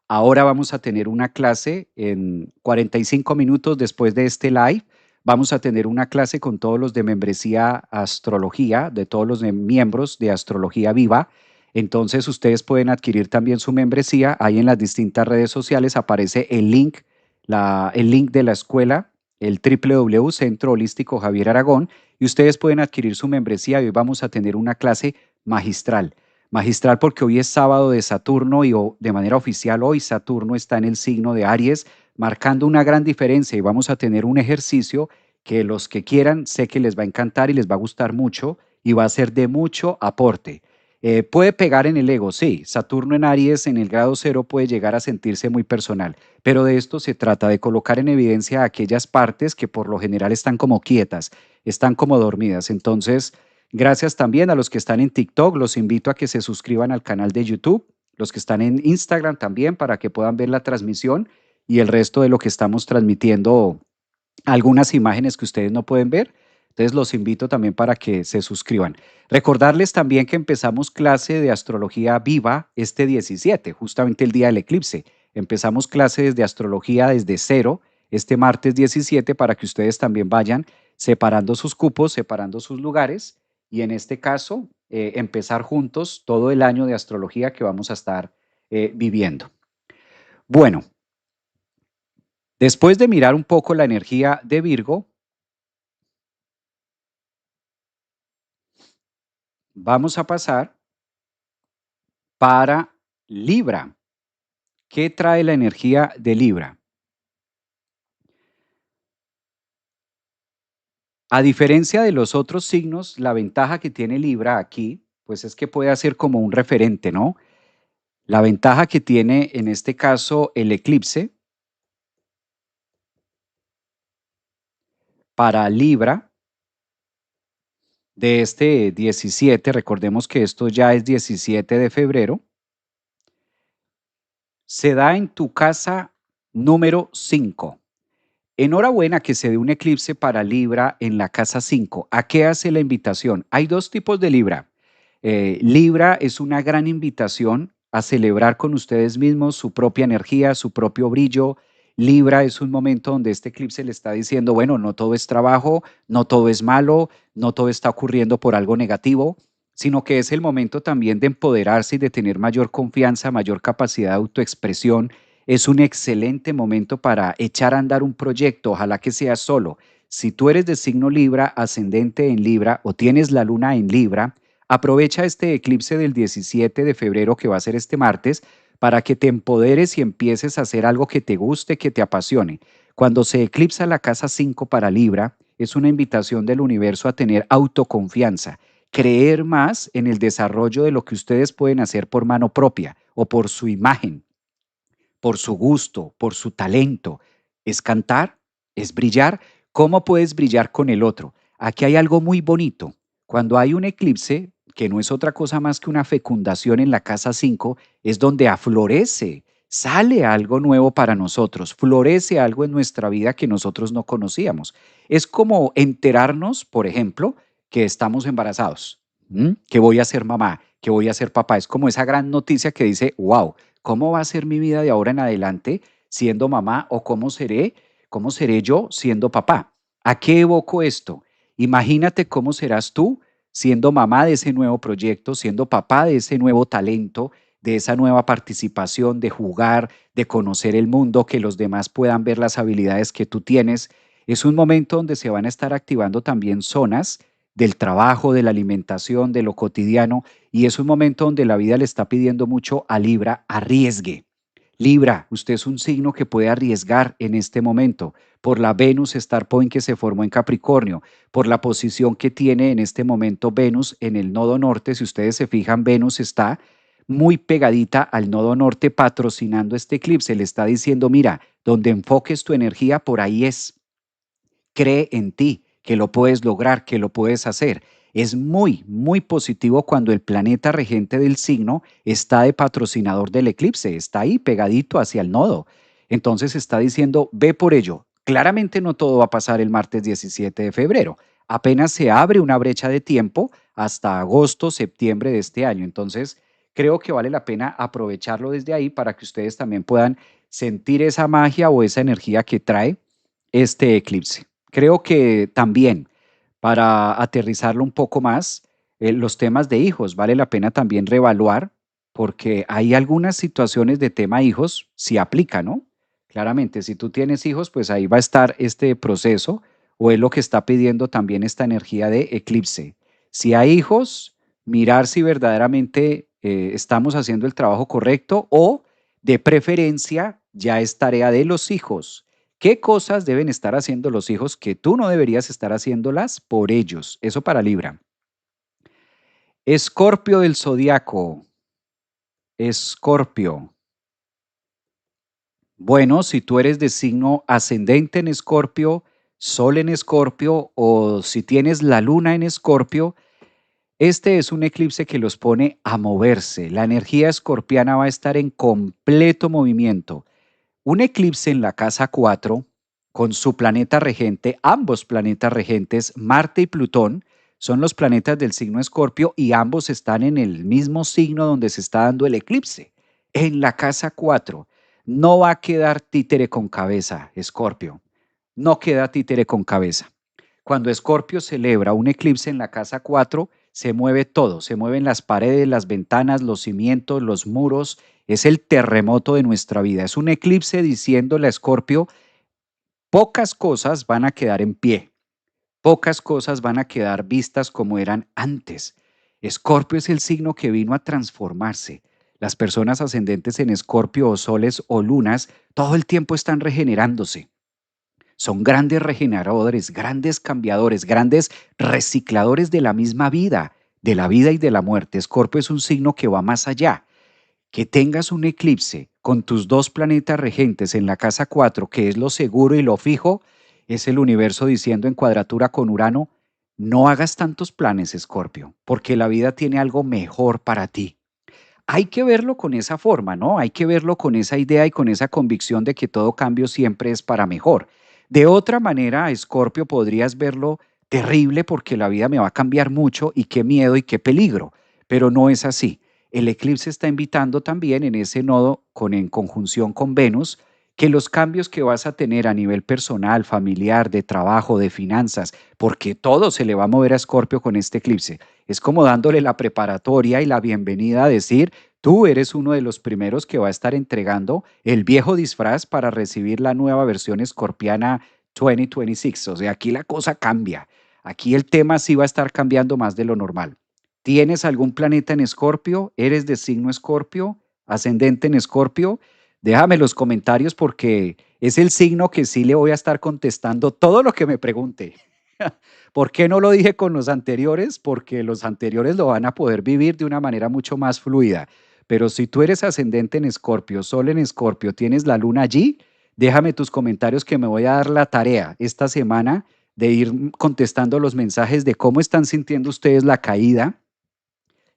Ahora vamos a tener una clase en 45 minutos después de este live. Vamos a tener una clase con todos los de membresía Astrología, de todos los miembros de Astrología Viva. Entonces ustedes pueden adquirir también su membresía. Ahí en las distintas redes sociales aparece el link de la escuela, el www Centro Holístico Javier Aragón, y ustedes pueden adquirir su membresía y hoy vamos a tener una clase magistral. Magistral porque hoy es sábado de Saturno y de manera oficial hoy Saturno está en el signo de Aries, marcando una gran diferencia y vamos a tener un ejercicio que los que quieran sé que les va a encantar y les va a gustar mucho y va a ser de mucho aporte. Puede pegar en el ego, sí. Saturno en Aries en el grado cero puede llegar a sentirse muy personal, pero de esto se trata, de colocar en evidencia aquellas partes que por lo general están como quietas, están como dormidas. Entonces, gracias también a los que están en TikTok, los invito a que se suscriban al canal de YouTube, los que están en Instagram también para que puedan ver la transmisión y el resto de lo que estamos transmitiendo, algunas imágenes que ustedes no pueden ver. Entonces los invito también para que se suscriban. Recordarles también que empezamos clase de astrología viva este 17, justamente el día del eclipse. Empezamos clases de astrología desde cero este martes 17 para que ustedes también vayan separando sus cupos, separando sus lugares y en este caso empezar juntos todo el año de astrología que vamos a estar viviendo. Bueno, después de mirar un poco la energía de Virgo, vamos a pasar para Libra. ¿Qué trae la energía de Libra? A diferencia de los otros signos, la ventaja que tiene Libra aquí, pues es que puede hacer como un referente, ¿no? La ventaja que tiene en este caso el eclipse para Libra de este 17, recordemos que esto ya es 17 de febrero, se da en tu casa número 5. Enhorabuena que se dé un eclipse para Libra en la casa 5. ¿A qué hace la invitación? Hay dos tipos de Libra. Libra es una gran invitación a celebrar con ustedes mismos su propia energía, su propio brillo. Libra es un momento donde este eclipse le está diciendo, bueno, no todo es trabajo, no todo es malo, no todo está ocurriendo por algo negativo, sino que es el momento también de empoderarse y de tener mayor confianza, mayor capacidad de autoexpresión. Es un excelente momento para echar a andar un proyecto, ojalá que sea solo. Si tú eres de signo Libra, ascendente en Libra o tienes la luna en Libra, aprovecha este eclipse del 17 de febrero que va a ser este martes para que te empoderes y empieces a hacer algo que te guste, que te apasione. Cuando se eclipsa la casa 5 para Libra, es una invitación del universo a tener autoconfianza, creer más en el desarrollo de lo que ustedes pueden hacer por mano propia o por su imagen, por su gusto, por su talento. Es cantar, es brillar. ¿Cómo puedes brillar con el otro? Aquí hay algo muy bonito. Cuando hay un eclipse, que no es otra cosa más que una fecundación en la casa 5, es donde aflorece, sale algo nuevo para nosotros, florece algo en nuestra vida que nosotros no conocíamos. Es como enterarnos, por ejemplo, que estamos embarazados, que voy a ser mamá, que voy a ser papá. Es como esa gran noticia que dice, wow, ¿cómo va a ser mi vida de ahora en adelante siendo mamá o cómo seré yo siendo papá? ¿A qué evoco esto? Imagínate cómo serás tú siendo mamá de ese nuevo proyecto, siendo papá de ese nuevo talento, de esa nueva participación, de jugar, de conocer el mundo, que los demás puedan ver las habilidades que tú tienes. Es un momento donde se van a estar activando también zonas del trabajo, de la alimentación, de lo cotidiano, y es un momento donde la vida le está pidiendo mucho a Libra, arriesgue. Libra, usted es un signo que puede arriesgar en este momento por la Venus Star Point que se formó en Capricornio, por la posición que tiene en este momento Venus en el nodo norte. Si ustedes se fijan, Venus está muy pegadita al nodo norte patrocinando este eclipse. Le está diciendo, mira, donde enfoques tu energía, por ahí es. Cree en ti, que lo puedes lograr, que lo puedes hacer. Es muy, muy positivo cuando el planeta regente del signo está de patrocinador del eclipse, está ahí pegadito hacia el nodo. Entonces está diciendo, ve por ello. Claramente no todo va a pasar el martes 17 de febrero. Apenas se abre una brecha de tiempo hasta agosto, septiembre de este año. Entonces, creo que vale la pena aprovecharlo desde ahí para que ustedes también puedan sentir esa magia o esa energía que trae este eclipse. Creo que también, para aterrizarlo un poco más, los temas de hijos vale la pena también reevaluar, porque hay algunas situaciones de tema hijos, si aplica, ¿no? Claramente, si tú tienes hijos, pues ahí va a estar este proceso, o es lo que está pidiendo también esta energía de eclipse. Si hay hijos, mirar si verdaderamente estamos haciendo el trabajo correcto o de preferencia ya es tarea de los hijos. ¿Qué cosas deben estar haciendo los hijos que tú no deberías estar haciéndolas por ellos? Eso para Libra. Escorpio del zodiaco. Escorpio. Bueno, si tú eres de signo ascendente en Escorpio, Sol en Escorpio o si tienes la luna en Escorpio, este es un eclipse que los pone a moverse. La energía escorpiana va a estar en completo movimiento. Un eclipse en la casa 4 con su planeta regente, ambos planetas regentes, Marte y Plutón, son los planetas del signo Escorpio y ambos están en el mismo signo donde se está dando el eclipse, en la casa 4. No va a quedar títere con cabeza, Escorpio. No queda títere con cabeza. Cuando Escorpio celebra un eclipse en la casa 4, se mueve todo, se mueven las paredes, las ventanas, los cimientos, los muros, es el terremoto de nuestra vida. Es un eclipse diciéndole a Escorpio, pocas cosas van a quedar en pie, pocas cosas van a quedar vistas como eran antes. Escorpio es el signo que vino a transformarse. Las personas ascendentes en Escorpio o soles o lunas todo el tiempo están regenerándose. Son grandes regeneradores, grandes cambiadores, grandes recicladores de la misma vida, de la vida y de la muerte. Escorpio es un signo que va más allá. Que tengas un eclipse con tus dos planetas regentes en la casa 4, que es lo seguro y lo fijo, es el universo diciendo en cuadratura con Urano, no hagas tantos planes, Escorpio, porque la vida tiene algo mejor para ti. Hay que verlo con esa forma, ¿no? Hay que verlo con esa idea y con esa convicción de que todo cambio siempre es para mejor. De otra manera, Escorpio, podrías verlo terrible porque la vida me va a cambiar mucho y qué miedo y qué peligro, pero no es así. El eclipse está invitando también en ese nodo en conjunción con Venus que los cambios que vas a tener a nivel personal, familiar, de trabajo, de finanzas, porque todo se le va a mover a Escorpio con este eclipse. Es como dándole la preparatoria y la bienvenida a decir, tú eres uno de los primeros que va a estar entregando el viejo disfraz para recibir la nueva versión escorpiana 2026. O sea, aquí la cosa cambia. Aquí el tema sí va a estar cambiando más de lo normal. ¿Tienes algún planeta en Escorpio? ¿Eres de signo Escorpio? ¿Ascendente en Escorpio? Déjame los comentarios porque es el signo que sí le voy a estar contestando todo lo que me pregunte. ¿Por qué no lo dije con los anteriores? Porque los anteriores lo van a poder vivir de una manera mucho más fluida. Pero si tú eres ascendente en Escorpio, Sol en Escorpio, tienes la luna allí, déjame tus comentarios que me voy a dar la tarea esta semana de ir contestando los mensajes de cómo están sintiendo ustedes la caída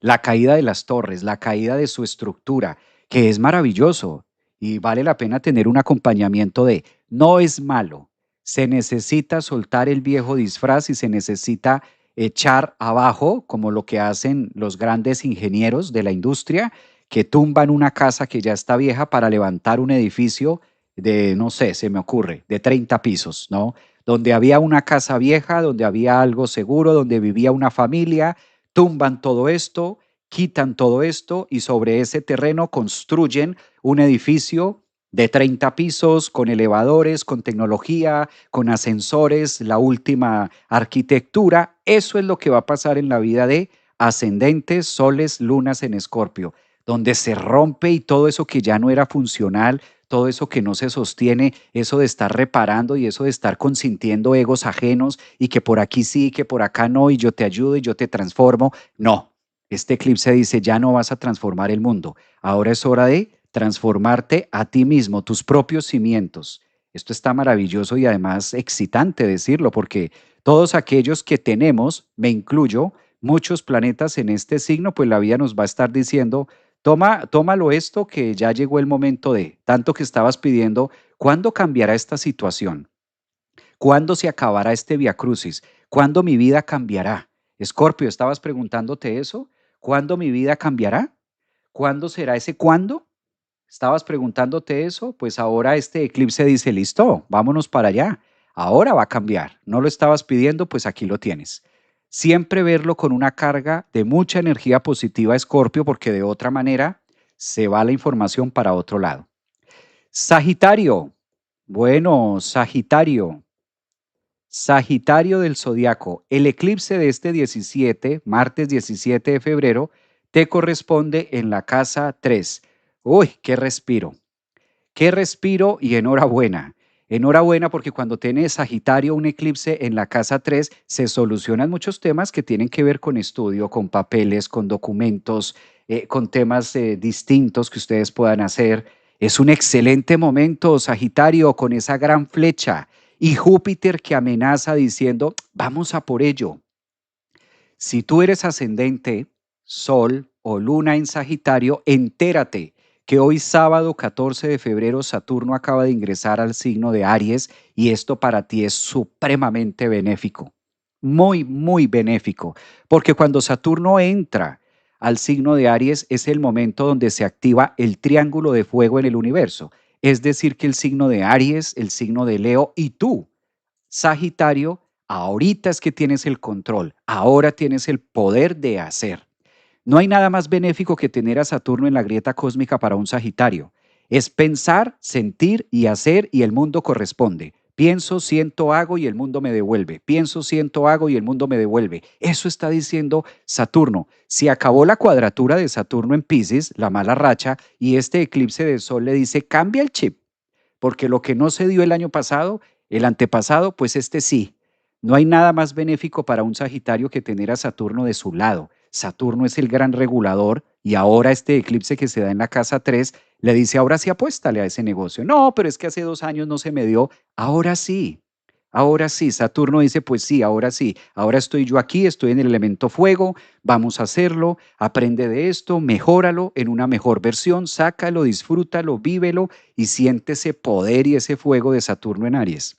de las torres, la caída de su estructura, que es maravilloso y vale la pena tener un acompañamiento de no es malo, se necesita soltar el viejo disfraz y se necesita echar abajo, como lo que hacen los grandes ingenieros de la industria, que tumban una casa que ya está vieja para levantar un edificio de, no sé, se me ocurre, de 30 pisos, ¿no? Donde había una casa vieja, donde había algo seguro, donde vivía una familia, tumban todo esto, quitan todo esto y sobre ese terreno construyen un edificio de 30 pisos, con elevadores, con tecnología, con ascensores, la última arquitectura. Eso es lo que va a pasar en la vida de ascendentes, soles, lunas en Escorpio, donde se rompe y todo eso que ya no era funcional, todo eso que no se sostiene, eso de estar reparando y eso de estar consintiendo egos ajenos y que por aquí sí, que por acá no, y yo te ayudo y yo te transformo. No, este eclipse dice, ya no vas a transformar el mundo, ahora es hora de transformarte a ti mismo, tus propios cimientos. Esto está maravilloso y además excitante decirlo, porque todos aquellos que tenemos, me incluyo, muchos planetas en este signo, pues la vida nos va a estar diciendo, tómalo esto que ya llegó el momento de, tanto que estabas pidiendo, ¿cuándo cambiará esta situación? ¿Cuándo se acabará este viacrucis? ¿Cuándo mi vida cambiará? Escorpio, ¿estabas preguntándote eso? ¿Cuándo mi vida cambiará? ¿Cuándo será ese cuándo? ¿Estabas preguntándote eso? Pues ahora este eclipse dice, listo, vámonos para allá. Ahora va a cambiar. No lo estabas pidiendo, pues aquí lo tienes. Siempre verlo con una carga de mucha energía positiva, Escorpio, porque de otra manera se va la información para otro lado. Sagitario. Bueno, Sagitario. Sagitario del zodiaco. El eclipse de este 17, martes 17 de febrero, te corresponde en la casa 3. Uy, qué respiro y enhorabuena. Enhorabuena porque cuando tiene Sagitario un eclipse en la casa 3 se solucionan muchos temas que tienen que ver con estudio, con papeles, con documentos, con temas distintos que ustedes puedan hacer. Es un excelente momento, Sagitario, con esa gran flecha y Júpiter que amenaza diciendo, vamos a por ello. Si tú eres ascendente, Sol o Luna en Sagitario, entérate que hoy sábado 14 de febrero Saturno acaba de ingresar al signo de Aries y esto para ti es supremamente benéfico, muy, muy benéfico, porque cuando Saturno entra al signo de Aries es el momento donde se activa el triángulo de fuego en el universo, es decir, que el signo de Aries, el signo de Leo y tú, Sagitario, ahorita es que tienes el control, ahora tienes el poder de hacer. No hay nada más benéfico que tener a Saturno en la grieta cósmica para un Sagitario. Es pensar, sentir y hacer y el mundo corresponde. Pienso, siento, hago y el mundo me devuelve. Pienso, siento, hago y el mundo me devuelve. Eso está diciendo Saturno. Si acabó la cuadratura de Saturno en Piscis, la mala racha, y este eclipse de Sol le dice, cambia el chip, porque lo que no se dio el año pasado, el antepasado, pues este sí. No hay nada más benéfico para un Sagitario que tener a Saturno de su lado. Saturno es el gran regulador y ahora este eclipse que se da en la casa 3 le dice, ahora sí apuéstale a ese negocio. No, pero es que hace 2 años no se me dio. Ahora sí. Ahora sí, Saturno dice, pues sí, ahora estoy yo aquí, estoy en el elemento fuego, vamos a hacerlo, aprende de esto, mejóralo en una mejor versión, sácalo, disfrútalo, vívelo y siente ese poder y ese fuego de Saturno en Aries.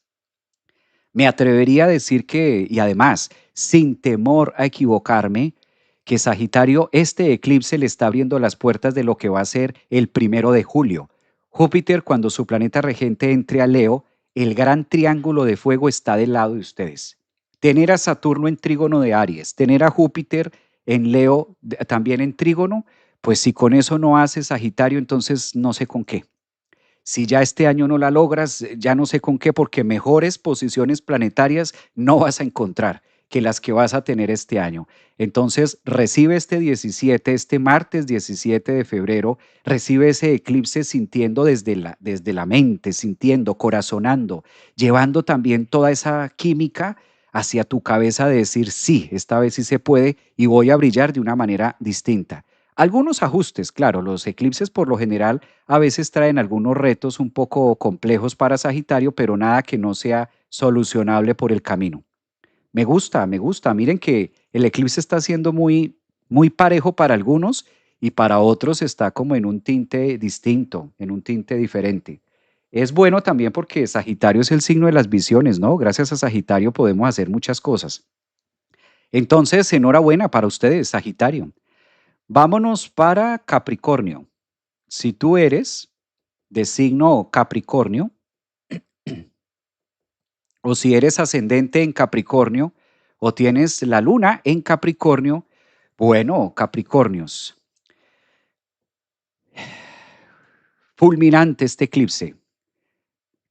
Me atrevería a decir que, y además, sin temor a equivocarme, que Sagitario, este eclipse le está abriendo las puertas de lo que va a ser el 1 de julio. Júpiter, cuando su planeta regente entre a Leo, el gran triángulo de fuego está del lado de ustedes. Tener a Saturno en trígono de Aries, tener a Júpiter en Leo también en trígono, pues si con eso no hace Sagitario, entonces no sé con qué. Si ya este año no la logras, ya no sé con qué, porque mejores posiciones planetarias no vas a encontrar que las que vas a tener este año. Entonces, recibe este 17, este martes 17 de febrero, recibe ese eclipse sintiendo desde la mente, sintiendo, corazonando, llevando también toda esa química hacia tu cabeza de decir, sí, esta vez sí se puede y voy a brillar de una manera distinta. Algunos ajustes, claro, los eclipses por lo general a veces traen algunos retos un poco complejos para Sagitario, pero nada que no sea solucionable por el camino. Me gusta, me gusta. Miren que el eclipse está siendo muy, muy parejo para algunos y para otros está como en un tinte distinto, en un tinte diferente. Es bueno también porque Sagitario es el signo de las visiones, ¿no? Gracias a Sagitario podemos hacer muchas cosas. Entonces, enhorabuena para ustedes, Sagitario. Vámonos para Capricornio. Si tú eres de signo Capricornio, o si eres ascendente en Capricornio, o tienes la luna en Capricornio, bueno, Capricornios, fulminante este eclipse.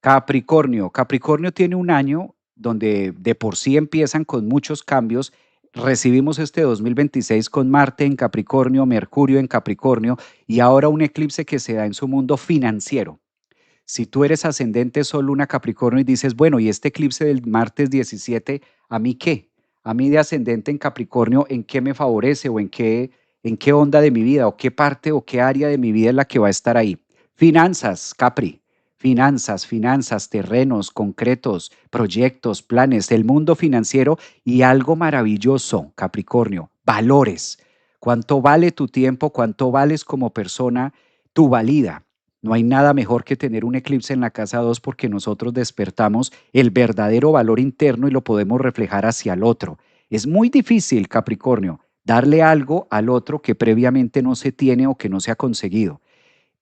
Capricornio, Capricornio tiene un año donde de por sí empiezan con muchos cambios. Recibimos este 2026 con Marte en Capricornio, Mercurio en Capricornio y ahora un eclipse que se da en su mundo financiero. Si tú eres ascendente Sol, Luna, Capricornio y dices, bueno, y este eclipse del martes 17, ¿a mí qué? A mí de ascendente en Capricornio, ¿en qué me favorece o en qué onda de mi vida o qué parte o qué área de mi vida es la que va a estar ahí? Finanzas, Capri. Finanzas, finanzas, terrenos, concretos, proyectos, planes, el mundo financiero y algo maravilloso, Capricornio, valores. ¿Cuánto vale tu tiempo? ¿Cuánto vales como persona? Tu valía. No hay nada mejor que tener un eclipse en la casa 2 porque nosotros despertamos el verdadero valor interno y lo podemos reflejar hacia el otro. Es muy difícil, Capricornio, darle algo al otro que previamente no se tiene o que no se ha conseguido.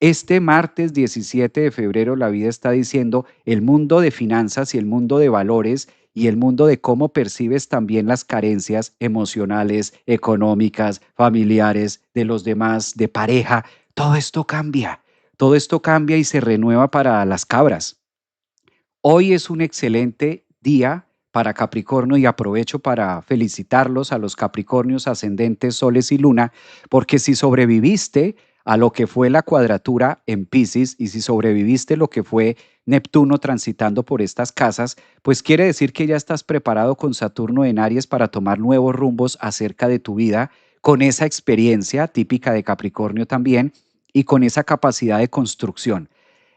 Este martes 17 de febrero la vida está diciendo el mundo de finanzas y el mundo de valores y el mundo de cómo percibes también las carencias emocionales, económicas, familiares, de los demás, de pareja. Todo esto cambia. Todo esto cambia y se renueva para las cabras. Hoy es un excelente día para Capricornio y aprovecho para felicitarlos a los Capricornios ascendentes, soles y luna, porque si sobreviviste a lo que fue la cuadratura en Piscis y si sobreviviste lo que fue Neptuno transitando por estas casas, pues quiere decir que ya estás preparado con Saturno en Aries para tomar nuevos rumbos acerca de tu vida, con esa experiencia típica de Capricornio también y con esa capacidad de construcción.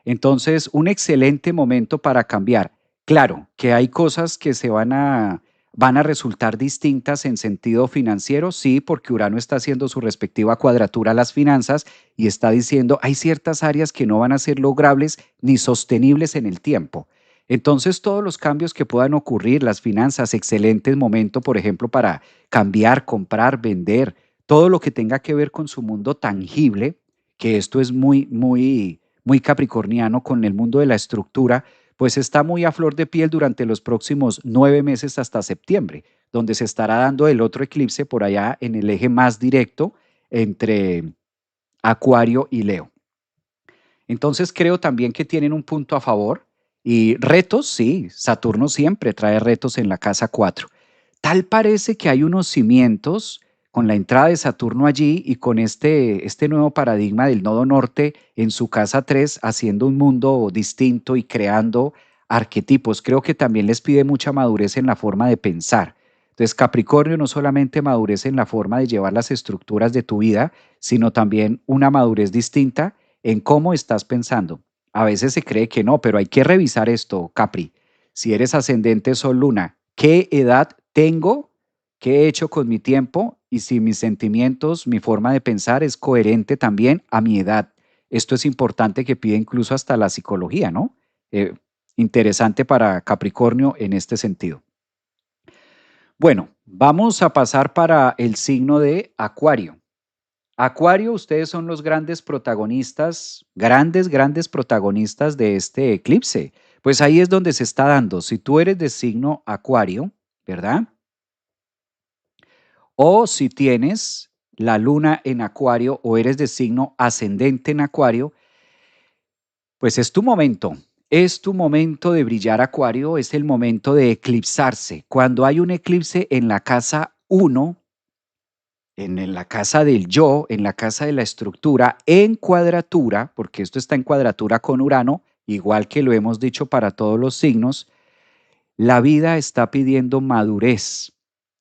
Entonces, un excelente momento para cambiar. Claro que hay cosas que van a resultar distintas en sentido financiero, sí, porque Urano está haciendo su respectiva cuadratura a las finanzas y está diciendo hay ciertas áreas que no van a ser logrables ni sostenibles en el tiempo. Entonces, todos los cambios que puedan ocurrir, las finanzas, excelente momento, por ejemplo, para cambiar, comprar, vender, todo lo que tenga que ver con su mundo tangible, que esto es muy capricorniano con el mundo de la estructura, pues está muy a flor de piel durante los próximos 9 meses hasta septiembre, donde se estará dando el otro eclipse por allá en el eje más directo entre Acuario y Leo. Entonces creo también que tienen un punto a favor y retos, sí, Saturno siempre trae retos en la casa 4. Tal parece que hay unos cimientos con la entrada de Saturno allí y con este nuevo paradigma del nodo norte en su casa 3 haciendo un mundo distinto y creando arquetipos. Creo que también les pide mucha madurez en la forma de pensar. Entonces Capricornio no solamente madurez en la forma de llevar las estructuras de tu vida, sino también una madurez distinta en cómo estás pensando. A veces se cree que no, pero hay que revisar esto, Capri. Si eres ascendente Sol Luna, ¿qué edad tengo? ¿Qué he hecho con mi tiempo? Y si mis sentimientos, mi forma de pensar es coherente también a mi edad. Esto es importante que pide incluso hasta la psicología, ¿no? Eh, Interesante para Capricornio en este sentido. Bueno, vamos a pasar para el signo de Acuario. Acuario, ustedes son los grandes protagonistas, grandes protagonistas de este eclipse. Pues ahí es donde se está dando. Si tú eres de signo Acuario, ¿verdad? O si tienes la luna en Acuario o eres de signo ascendente en Acuario, pues es tu momento. Es tu momento de brillar, Acuario, es el momento de eclipsarse. Cuando hay un eclipse en la casa 1, en la casa del yo, en la casa de la estructura, en cuadratura, porque esto está en cuadratura con Urano, igual que lo hemos dicho para todos los signos, la vida está pidiendo madurez.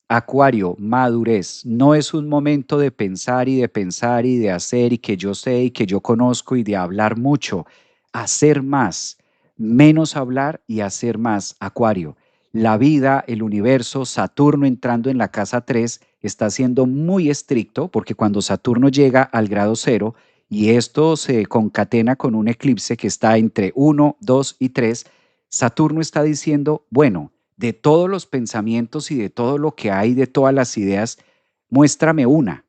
Acuario, madurez. No es un momento de pensar y de pensar y de hacer y que yo sé y que yo conozco y de hablar mucho. Hacer más, menos hablar y hacer más. Acuario, la vida, el universo, Saturno entrando en la casa 3 está siendo muy estricto porque cuando Saturno llega al grado 0 y esto se concatena con un eclipse que está entre 1, 2 y 3, Saturno está diciendo, bueno, de todos los pensamientos y de todo lo que hay, de todas las ideas, muéstrame una.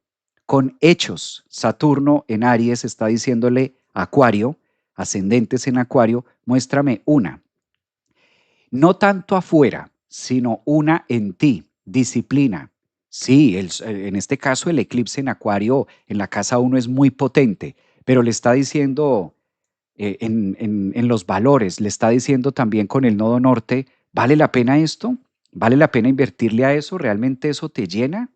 Con hechos, Saturno en Aries está diciéndole a Acuario, ascendentes en Acuario, muéstrame una. No tanto afuera, sino una en ti, disciplina. Sí, en este caso el eclipse en Acuario en la casa 1 es muy potente, pero le está diciendo en los valores, le está diciendo también con el nodo norte, ¿vale la pena esto? ¿Vale la pena invertirle a eso? ¿Realmente eso te llena?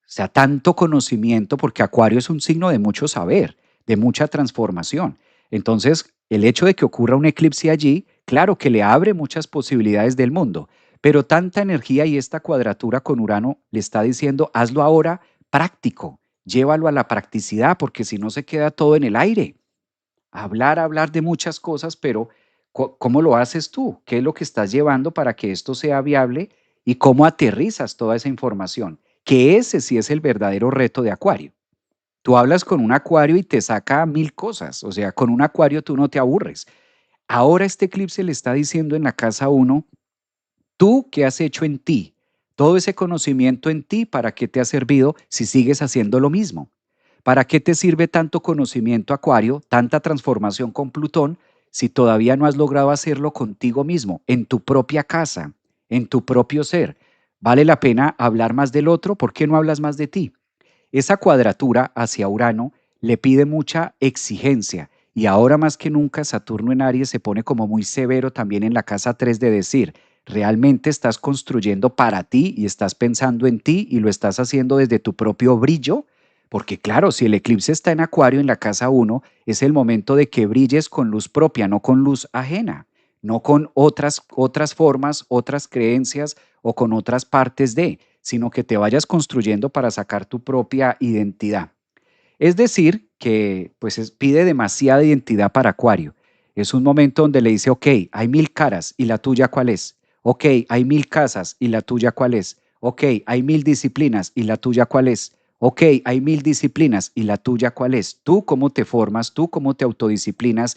O sea, tanto conocimiento, porque Acuario es un signo de mucho saber, de mucha transformación. Entonces, el hecho de que ocurra un eclipse allí, claro que le abre muchas posibilidades del mundo, pero tanta energía y esta cuadratura con Urano le está diciendo, hazlo ahora práctico, llévalo a la practicidad, porque si no se queda todo en el aire. Hablar de muchas cosas, pero ¿cómo lo haces tú? ¿Qué es lo que estás llevando para que esto sea viable? ¿Y cómo aterrizas toda esa información? Que ese sí es el verdadero reto de Acuario. Tú hablas con un Acuario y te saca mil cosas, o sea, con un Acuario tú no te aburres. Ahora este eclipse le está diciendo en la casa 1, tú qué has hecho en ti, todo ese conocimiento en ti, ¿para qué te ha servido si sigues haciendo lo mismo? ¿Para qué te sirve tanto conocimiento, Acuario, tanta transformación con Plutón, si todavía no has logrado hacerlo contigo mismo, en tu propia casa, en tu propio ser? ¿Vale la pena hablar más del otro? ¿Por qué no hablas más de ti? Esa cuadratura hacia Urano le pide mucha exigencia y ahora más que nunca Saturno en Aries se pone como muy severo también en la casa 3 de decir, ¿Realmente estás construyendo para ti y estás pensando en ti y lo estás haciendo desde tu propio brillo? Porque claro, si el eclipse está en Acuario en la casa uno, es el momento de que brilles con luz propia, no con luz ajena, no con otras formas, otras creencias o con otras partes de, sino que te vayas construyendo para sacar tu propia identidad. Es decir, que pues pide demasiada identidad para Acuario. Es un momento donde le dice, ok, hay 1000 caras y la tuya cuál es. Ok, hay 1000 casas y la tuya cuál es. Ok, hay 1000 disciplinas y la tuya cuál es. Ok, hay 1000 disciplinas y la tuya cuál es. Tú cómo te formas, tú cómo te autodisciplinas.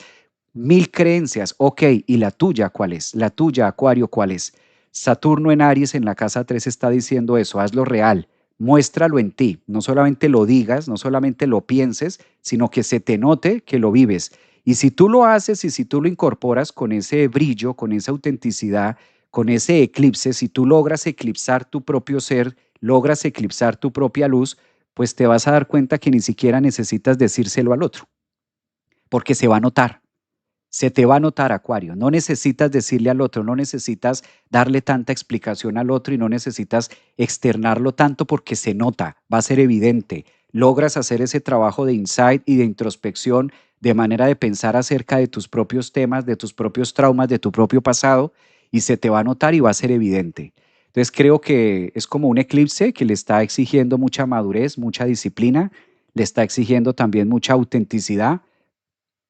1000 creencias, ok, y la tuya cuál es. La tuya, Acuario, cuál es. Saturno en Aries en la casa 3 está diciendo eso, hazlo real. Muéstralo en ti, no solamente lo digas, no solamente lo pienses, sino que se te note que lo vives. Y si tú lo haces y si tú lo incorporas con ese brillo, con esa autenticidad, con ese eclipse, si tú logras eclipsar tu propio ser, logras eclipsar tu propia luz, pues te vas a dar cuenta que ni siquiera necesitas decírselo al otro, porque se va a notar. Se te va a notar, Acuario. No necesitas decirle al otro, no necesitas darle tanta explicación al otro y no necesitas externarlo tanto porque se nota, va a ser evidente. Logras hacer ese trabajo de insight y de introspección de manera de pensar acerca de tus propios temas, de tus propios traumas, de tu propio pasado y se te va a notar y va a ser evidente. Entonces creo que es como un eclipse que le está exigiendo mucha madurez, mucha disciplina, le está exigiendo también mucha autenticidad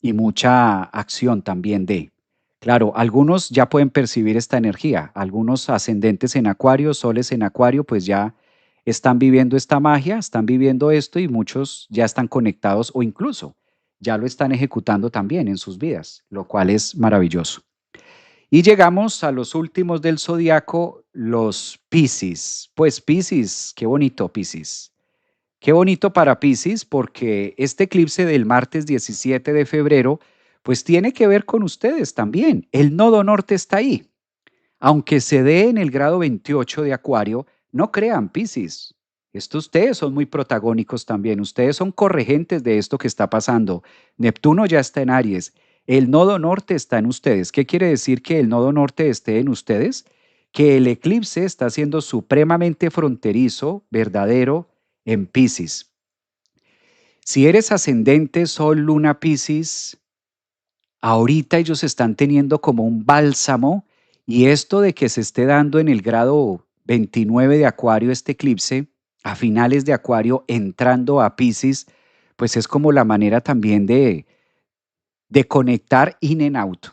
y mucha acción también de. Claro, algunos ya pueden percibir esta energía, algunos ascendentes en Acuario, soles en Acuario, pues ya están viviendo esta magia, están viviendo esto y muchos ya están conectados o incluso ya lo están ejecutando también en sus vidas, lo cual es maravilloso. Y llegamos a los últimos del zodiaco, los Piscis. Pues Piscis, qué bonito Piscis. Qué bonito para Piscis porque este eclipse del martes 17 de febrero pues tiene que ver con ustedes también. El nodo norte está ahí. Aunque se dé en el grado 28 de Acuario, no crean Piscis. Esto ustedes son muy protagónicos también. Ustedes son corregentes de esto que está pasando. Neptuno ya está en Aries. El nodo norte está en ustedes. ¿Qué quiere decir que el nodo norte esté en ustedes? Que el eclipse está siendo supremamente fronterizo, verdadero, en Piscis. Si eres ascendente, Sol, Luna, Piscis, ahorita ellos están teniendo como un bálsamo y esto de que se esté dando en el grado 29 de Acuario este eclipse, a finales de Acuario, entrando a Piscis, pues es como la manera también de conectar in and out.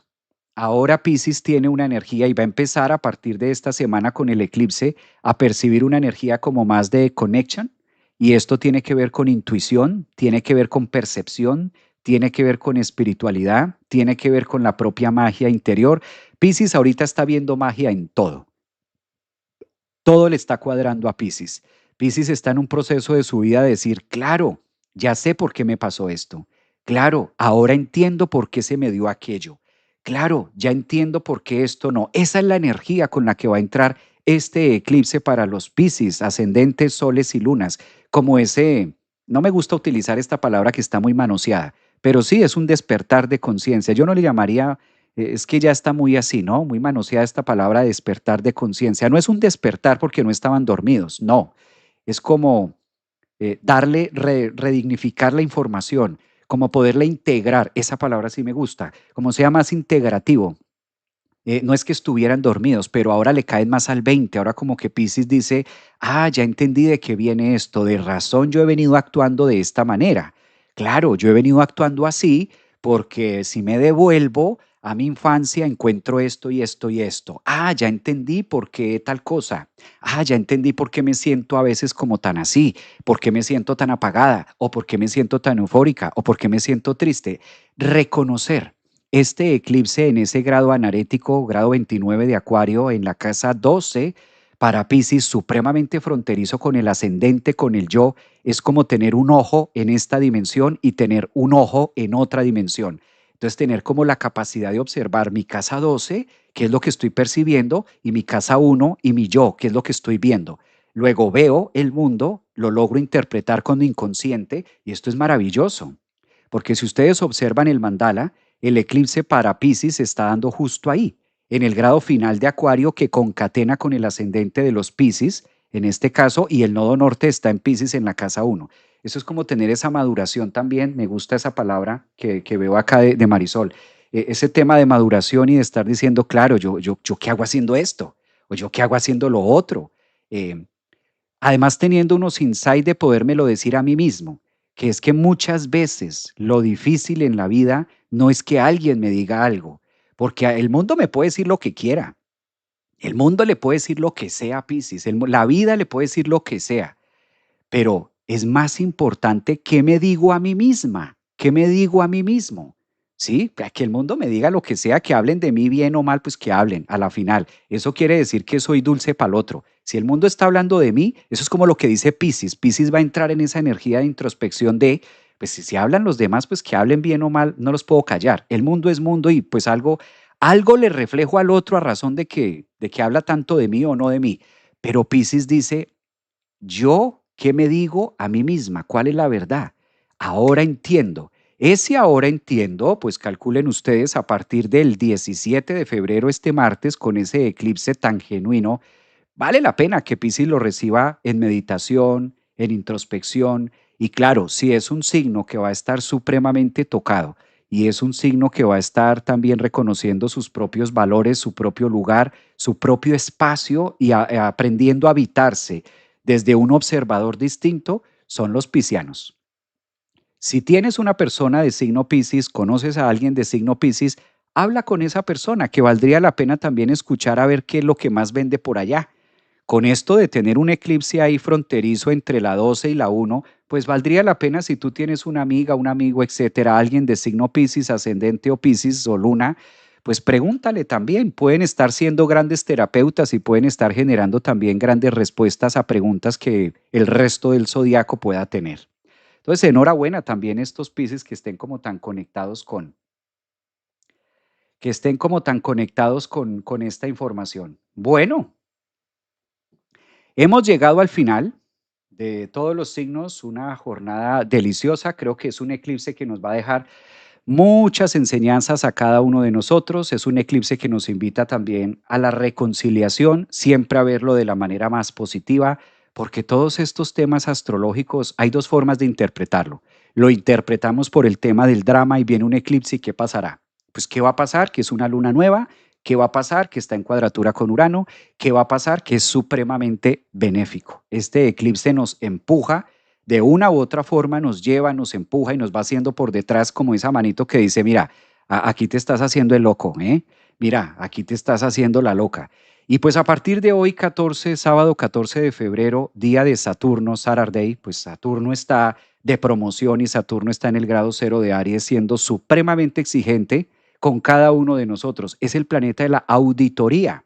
Ahora Piscis tiene una energía y va a empezar a partir de esta semana con el eclipse a percibir una energía como más de connection y esto tiene que ver con intuición, tiene que ver con percepción, tiene que ver con espiritualidad, tiene que ver con la propia magia interior. Piscis ahorita está viendo magia en todo. Todo le está cuadrando a Piscis. Piscis está en un proceso de su vida de decir, claro, ya sé por qué me pasó esto. Claro, ahora entiendo por qué se me dio aquello. Claro, ya entiendo por qué esto no. Esa es la energía con la que va a entrar este eclipse para los Piscis, ascendentes, soles y lunas. Como ese, no me gusta utilizar esta palabra que está muy manoseada, pero sí es un despertar de conciencia. Yo no le llamaría es que ya está muy así, ¿no? Muy manoseada esta palabra despertar de conciencia. No es un despertar porque no estaban dormidos, no. Es como redignificar la información, como poderla integrar. Esa palabra sí me gusta, como sea más integrativo. No es que estuvieran dormidos, pero ahora le caen más al 20. Ahora como que Piscis dice, ah, ya entendí de qué viene esto. De razón yo he venido actuando de esta manera. Claro, yo he venido actuando así porque si me devuelvo a mi infancia encuentro esto y esto y esto. Ah, ya entendí por qué tal cosa. Ah, ya entendí por qué me siento a veces como tan así, por qué me siento tan apagada o por qué me siento tan eufórica o por qué me siento triste. Reconocer este eclipse en ese grado anarético, grado 29 de Acuario, en la casa 12, para Piscis, supremamente fronterizo con el ascendente, con el yo, es como tener un ojo en esta dimensión y tener un ojo en otra dimensión. Entonces, tener como la capacidad de observar mi casa 12, qué es lo que estoy percibiendo, y mi casa 1 y mi yo, qué es lo que estoy viendo. Luego veo el mundo, lo logro interpretar con mi inconsciente, y esto es maravilloso, porque si ustedes observan el mandala, el eclipse para Piscis se está dando justo ahí, en el grado final de Acuario que concatena con el ascendente de los Piscis, en este caso, y el nodo norte está en Piscis en la casa uno. Eso es como tener esa maduración también, me gusta esa palabra que veo acá de Marisol, ese tema de maduración y de estar diciendo, claro, yo qué hago haciendo esto, o yo qué hago haciendo lo otro. Eh, Además, teniendo unos insights de podérmelo decir a mí mismo, que es que muchas veces lo difícil en la vida no es que alguien me diga algo, porque el mundo me puede decir lo que quiera, el mundo le puede decir lo que sea a Piscis, la vida le puede decir lo que sea, pero es más importante qué me digo a mí misma, qué me digo a mí mismo. Sí, que el mundo me diga lo que sea, que hablen de mí bien o mal, pues que hablen a la final. Eso quiere decir que soy dulce para el otro. Si el mundo está hablando de mí, eso es como lo que dice Piscis. Piscis va a entrar en esa energía de introspección de, pues si hablan los demás, pues que hablen bien o mal, no los puedo callar. El mundo es mundo y pues algo le reflejo al otro a razón de que habla tanto de mí o no de mí. Pero Piscis dice, yo, ¿qué me digo a mí misma? ¿Cuál es la verdad? Ahora entiendo. Ese ahora entiendo, pues calculen ustedes a partir del 17 de febrero, este martes, con ese eclipse tan genuino, vale la pena que Piscis lo reciba en meditación, en introspección, y claro, si es un signo que va a estar supremamente tocado y es un signo que va a estar también reconociendo sus propios valores, su propio lugar, su propio espacio y aprendiendo a habitarse desde un observador distinto, son los piscianos. Si tienes una persona de signo Piscis, conoces a alguien de signo Piscis, habla con esa persona, que valdría la pena también escuchar a ver qué es lo que más vende por allá. Con esto de tener un eclipse ahí fronterizo entre la 12 y la uno, pues valdría la pena si tú tienes una amiga, un amigo, etcétera, alguien de signo Piscis, ascendente o Piscis o luna, pues pregúntale también. Pueden estar siendo grandes terapeutas y pueden estar generando también grandes respuestas a preguntas que el resto del zodiaco pueda tener. Entonces, enhorabuena también estos Piscis que estén como tan conectados con esta información. Bueno, hemos llegado al final de todos los signos, una jornada deliciosa. Creo que es un eclipse que nos va a dejar muchas enseñanzas a cada uno de nosotros. Es un eclipse que nos invita también a la reconciliación, siempre a verlo de la manera más positiva, porque todos estos temas astrológicos hay dos formas de interpretarlo. Lo interpretamos por el tema del drama y viene un eclipse y ¿qué pasará? Pues ¿qué va a pasar? Que es una luna nueva. ¿Qué va a pasar? Que está en cuadratura con Urano. ¿Qué va a pasar? Que es supremamente benéfico. Este eclipse nos empuja de una u otra forma, nos lleva, nos empuja y nos va haciendo por detrás como esa manito que dice, mira, aquí te estás haciendo el loco, ¿eh? Mira, aquí te estás haciendo la loca. Y pues a partir de hoy, sábado 14 de febrero, día de Saturno, Saturday, pues Saturno está de promoción y Saturno está en el grado cero de Aries siendo supremamente exigente con cada uno de nosotros. Es el planeta de la auditoría.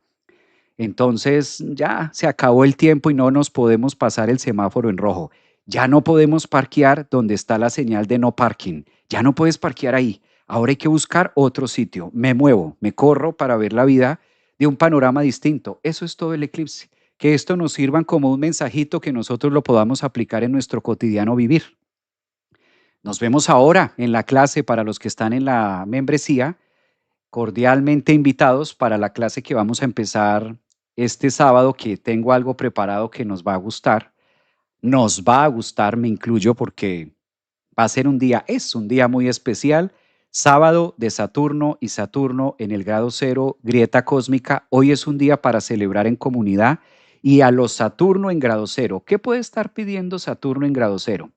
Entonces ya se acabó el tiempo y no nos podemos pasar el semáforo en rojo. Ya no podemos parquear donde está la señal de no parking. Ya no puedes parquear ahí. Ahora hay que buscar otro sitio. Me muevo, me corro para ver la vida de un panorama distinto. Eso es todo el eclipse. Que esto nos sirva como un mensajito que nosotros lo podamos aplicar en nuestro cotidiano vivir. Nos vemos ahora en la clase para los que están en la membresía, cordialmente invitados para la clase que vamos a empezar este sábado, que tengo algo preparado que nos va a gustar. Nos va a gustar, me incluyo, porque va a ser es un día muy especial. Sábado de Saturno y Saturno en el grado cero, grieta cósmica. Hoy es un día para celebrar en comunidad y a los Saturno en grado cero. ¿Qué puede estar pidiendo Saturno en grado cero?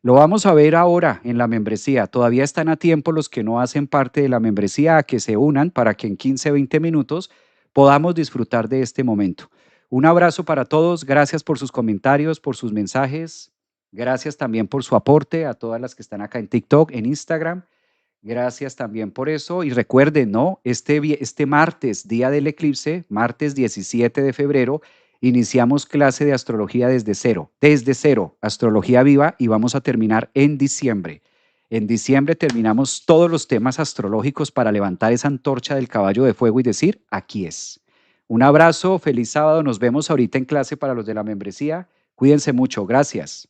Lo vamos a ver ahora en la membresía. Todavía están a tiempo los que no hacen parte de la membresía a que se unan para que en 15, 20 minutos podamos disfrutar de este momento. Un abrazo para todos. Gracias por sus comentarios, por sus mensajes. Gracias también por su aporte a todas las que están acá en TikTok, en Instagram. Gracias también por eso. Y recuerden, ¿no? Este martes, día del eclipse, martes 17 de febrero, iniciamos clase de astrología desde cero, astrología viva, y vamos a terminar en diciembre. En diciembre terminamos todos los temas astrológicos para levantar esa antorcha del caballo de fuego y decir, aquí es. Un abrazo, feliz sábado, nos vemos ahorita en clase para los de la membresía. Cuídense mucho, gracias.